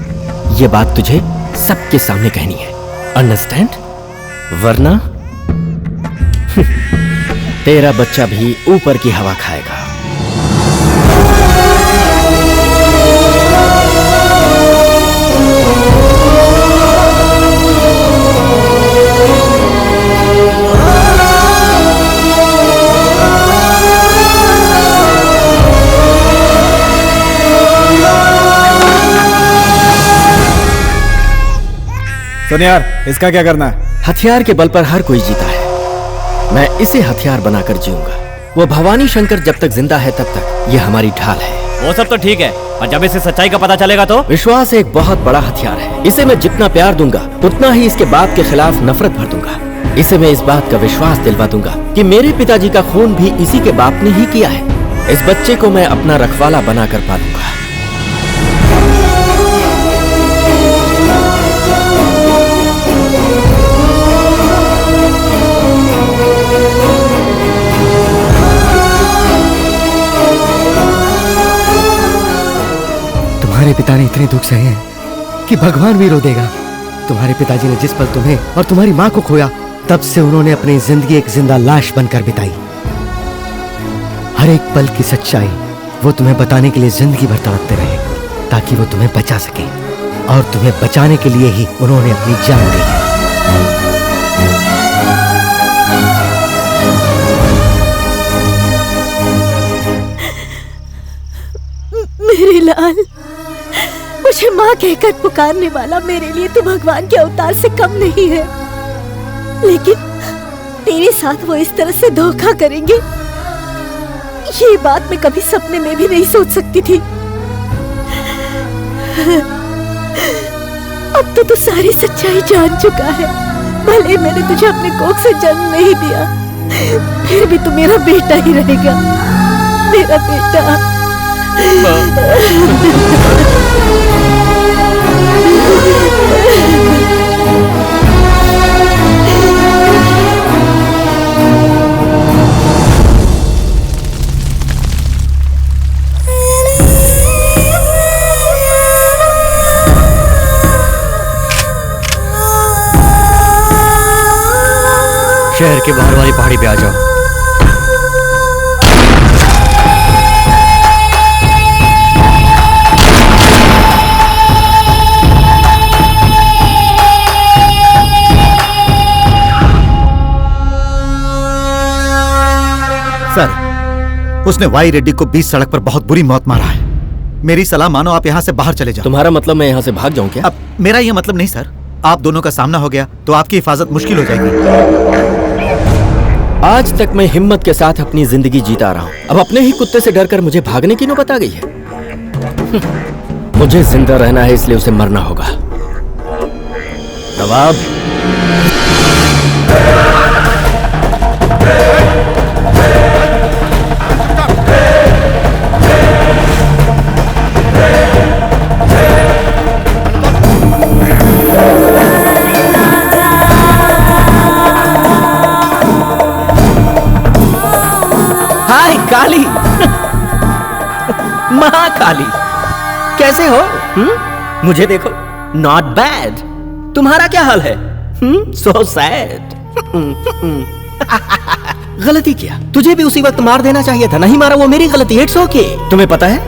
यह बात तुझे सबके सामने कहनी है, अंडरस्टैंड? वरना तेरा बच्चा भी ऊपर की हवा खाएगा। सुन यार, इसका क्या करना है? हथियार के बल पर हर कोई जीता है, मैं इसे हथियार बनाकर जीऊंगा। वो भवानी शंकर जब तक जिंदा है तब तक ये हमारी ढाल है। वो सब तो ठीक है, और जब इसे सच्चाई का पता चलेगा तो? विश्वास एक बहुत बड़ा हथियार है, इसे मैं जितना प्यार दूंगा उतना ही इसके बाप के खिलाफ नफरत भर दूंगा। इसे मैं इस बात का विश्वास दिलवा दूंगा कि मेरे पिताजी का खून भी इसी के बाप ने ही किया है। इस बच्चे को मैं अपना रखवाला बनाकर पालूंगा। तुम्हारे पिता ने इतने दुख सहे हैं कि भगवान भी रो देगा। तुम्हारे पिताजी ने जिस पल तुम्हें और तुम्हारी माँ को खोया, तब से उन्होंने अपनी जिंदगी एक जिंदा लाश बनकर बिताई। हर एक पल की सच्चाई वो तुम्हें बताने के लिए जिंदगी भर तड़पते रहे, ताकि वो तुम्हें बचा सके, और तुम्हें बचाने के लिए ही उन्होंने अपनी जान दी है। मेरे लाल, मुझे माँ कहकर पुकारने वाला मेरे लिए तो भगवान के अवतार से कम नहीं है, लेकिन तेरे साथ वो इस तरह से धोखा करेंगे, ये बात मैं कभी सपने में भी नहीं सोच सकती थी। अब तो तू सारी सच्चाई जान चुका है। भले मैंने तुझे अपने कोख से जन्म नहीं दिया, फिर भी तू मेरा बेटा ही रहेगा, मेरा बेटा। शहर के बाहर वाली पहाड़ी पे आ जाओ। सर, उसने वाई रेड्डी को बीच सड़क पर बहुत बुरी मौत मारा है। मेरी सलाह मानो, आप यहाँ से बाहर चले जाओ। तुम्हारा मतलब मैं यहाँ से भाग जाऊँ क्या? अब मेरा ये मतलब नहीं सर, आप दोनों का सामना हो गया तो आपकी हिफाजत मुश्किल हो जाएगी। आज तक मैं हिम्मत के साथ अपनी जिंदगी जीता रहा हूँ, अब अपने ही कुत्ते से डरकर मुझे भागने की नौबत आ गई है। मुझे जिंदा रहना है, इसलिए उसे मरना होगा। नवाब, हाय काली। महाकाली, कैसे हो? मुझे देखो, नॉट बैड। तुम्हारा क्या हाल है? So sad. गलती किया, तुझे भी उसी वक्त मार देना चाहिए था, नहीं मारा वो मेरी गलती। It's okay. तुम्हें पता है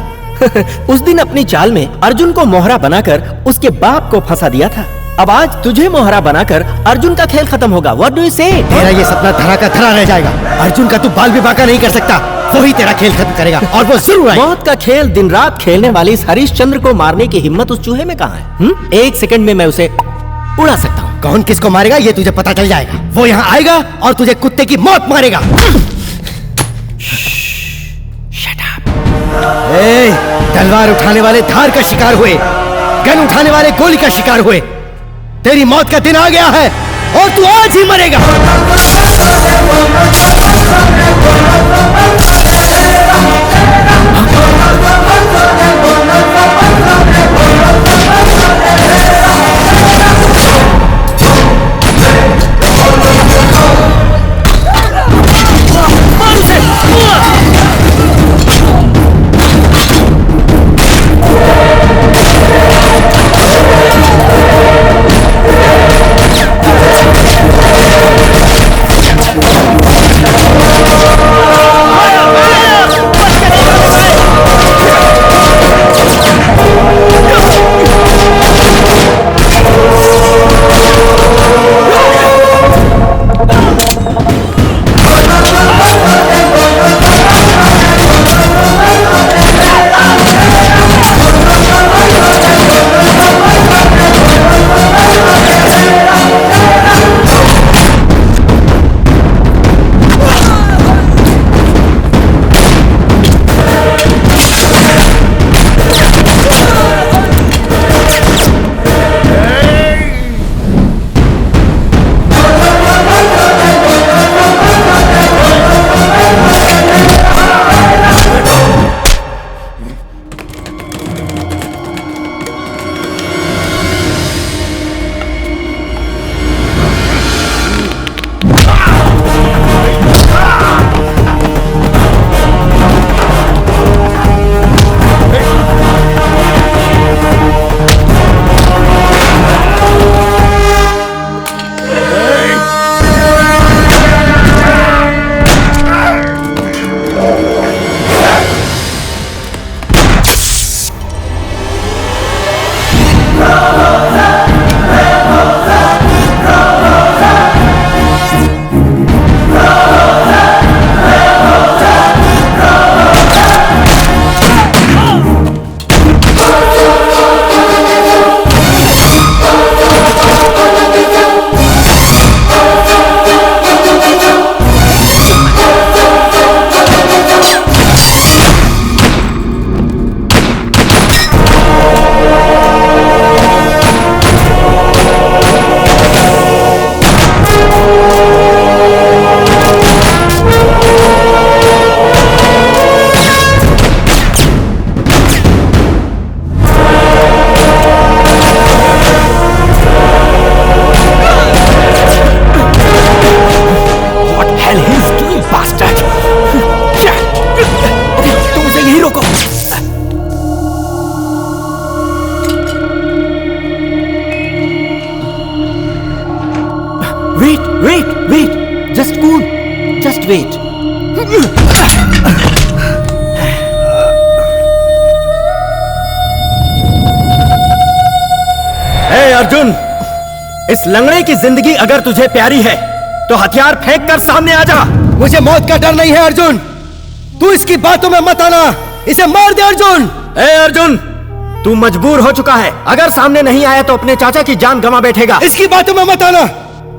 उस दिन अपनी चाल में अर्जुन को मोहरा बनाकर उसके बाप को फंसा दिया था। अब आज तुझे मोहरा बनाकर अर्जुन का खेल खत्म होगा। व्हाट डू यू से? तेरा ये सपना धरा का धरा रह जाएगा। अर्जुन का तू बाल भी बांका नहीं कर सकता, वही तेरा खेल खत्म करेगा और वो जरूर आएगा। मौत का खेल दिन रात खेलने वाली इस हरिश्चंद्र को मारने की हिम्मत उस चूहे में कहाँ है? एक सेकंड में मैं उसे उड़ा सकता हूँ। कौन किसको मारेगा ये तुझे पता चल जाएगा। वो यहाँ आएगा और तुझे कुत्ते की मौत मारेगा। तलवार उठाने वाले धार का शिकार हुए, गन उठाने वाले गोली का शिकार हुए। तेरी मौत का दिन आ गया है और तू आज ही मरेगा। Just wait. हे अर्जुन, इस लंगड़े की जिंदगी अगर तुझे प्यारी है तो हथियार फेंक कर सामने आ जा। मुझे मौत का डर नहीं है अर्जुन, तू इसकी बातों में मत आना, इसे मार दे अर्जुन। ए अर्जुन, तू मजबूर हो चुका है, अगर सामने नहीं आया तो अपने चाचा की जान गंवा बैठेगा। इसकी बातों में मत आना,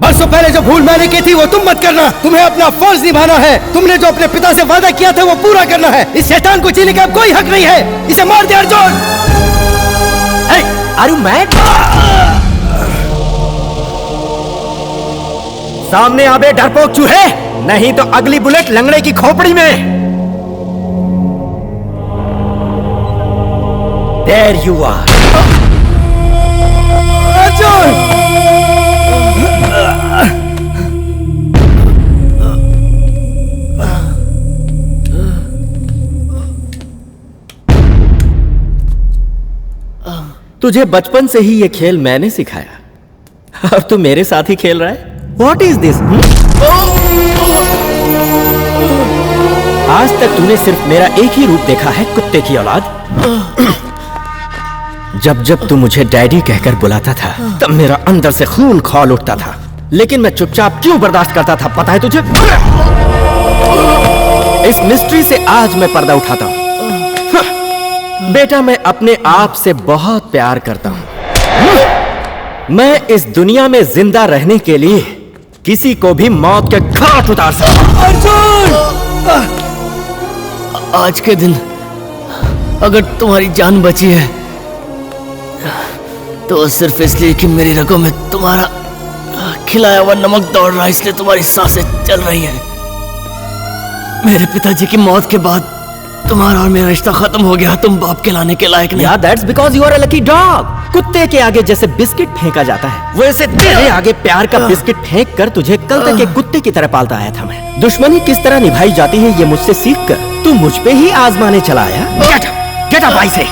बरसों पहले जो भूल मैंने की थी वो तुम मत करना। तुम्हें अपना फर्ज निभाना है, तुमने जो अपने पिता से वादा किया था वो पूरा करना है। इस शैतान को जीने का अब कोई हक नहीं है, इसे मार दे अर्जुन। Are you mad? सामने आबे डरपोक चूहे, नहीं तो अगली बुलेट लंगड़े की खोपड़ी में। There you are. अर्जुन! तुझे बचपन से ही ये खेल मैंने सिखाया और तू मेरे साथ ही खेल रहा है। What is this? आज तक तूने सिर्फ मेरा एक ही रूप देखा है, कुत्ते की औलाद। जब जब तू मुझे डैडी कहकर बुलाता था तब मेरा अंदर से खून खौल उठता था, लेकिन मैं चुपचाप क्यों बर्दाश्त करता था पता है तुझे? इस मिस्ट्री से आज मैं पर्दा उठाता हूं। बेटा, मैं अपने आप से बहुत प्यार करता हूं। मैं इस दुनिया में जिंदा रहने के लिए किसी को भी मौत के घाट उतार सकता हूं। अर्जुन! आज के दिन अगर तुम्हारी जान बची है तो सिर्फ इसलिए कि मेरी रगों में तुम्हारा खिलाया हुआ नमक दौड़ रहा है, इसलिए तुम्हारी सांसें चल रही हैं। मेरे पिताजी की मौत के बाद तुम्हारा और मेरा रिश्ता खत्म हो गया, तुम बाप कहलाने के लायक नहीं। Yeah, that's because you are a lucky dog. कुत्ते के आगे जैसे बिस्किट फेंका जाता है, वैसे तेरे आगे प्यार का बिस्किट फेंक कर तुझे कल तक एक कुत्ते की तरह पालता आया था मैं। दुश्मनी किस तरह निभाई जाती है ये मुझसे सीख कर तू मुझ पे ही आजमाने चला आया। Get up, I say.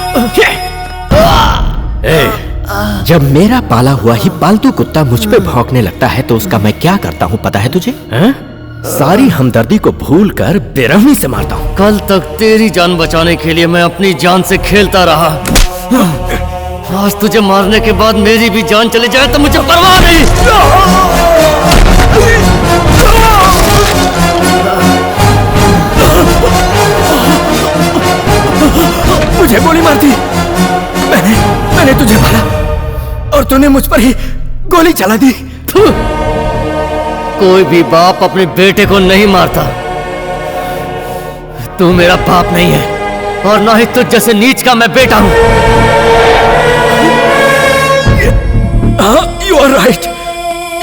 जब मेरा पाला हुआ ही पालतू कुत्ता मुझ पे भौंकने लगता है तो उसका मैं क्या करता हूँ पता है तुझे? सारी हमदर्दी को भूलकर बेरहमी से मारता हूँ। कल तक तेरी जान बचाने के लिए मैं अपनी जान से खेलता रहा, आज तुझे मारने के बाद मेरी भी जान चली जाए तो मुझे परवाह नहीं। मुझे गोली मार दी, मैंने तुझे मारा और तूने मुझ पर ही गोली चला दी। कोई भी बाप अपने बेटे को नहीं मारता। तू मेरा बाप नहीं है और ना ही तुझ जैसे नीच का मैं बेटा हूं। You are right.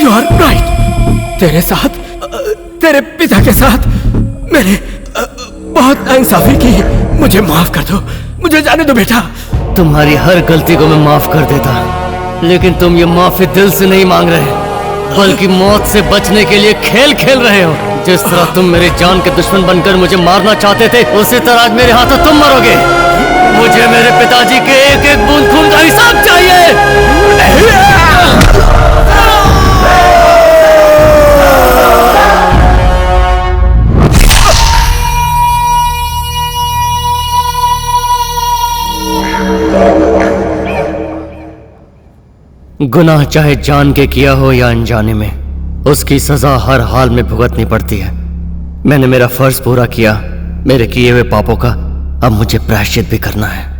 You are right. तेरे साथ, तेरे पिता के साथ मैंने बहुत नाइंसाफी की। मुझे माफ कर दो, मुझे जाने दो बेटा। तुम्हारी हर गलती को मैं माफ कर देता, लेकिन तुम ये माफी दिल से नहीं मांग रहे बल्कि मौत से बचने के लिए खेल खेल रहे हो। जिस तरह तुम मेरी जान के दुश्मन बनकर मुझे मारना चाहते थे उसी तरह आज मेरे हाथों तुम मरोगे। मुझे मेरे पिताजी के एक एक बूंद खून का हिसाब चाहिए। गुनाह चाहे जान के किया हो या अनजाने में, उसकी सजा हर हाल में भुगतनी पड़ती है। मैंने मेरा फर्ज पूरा किया, मेरे किए हुए पापों का अब मुझे प्रायश्चित भी करना है।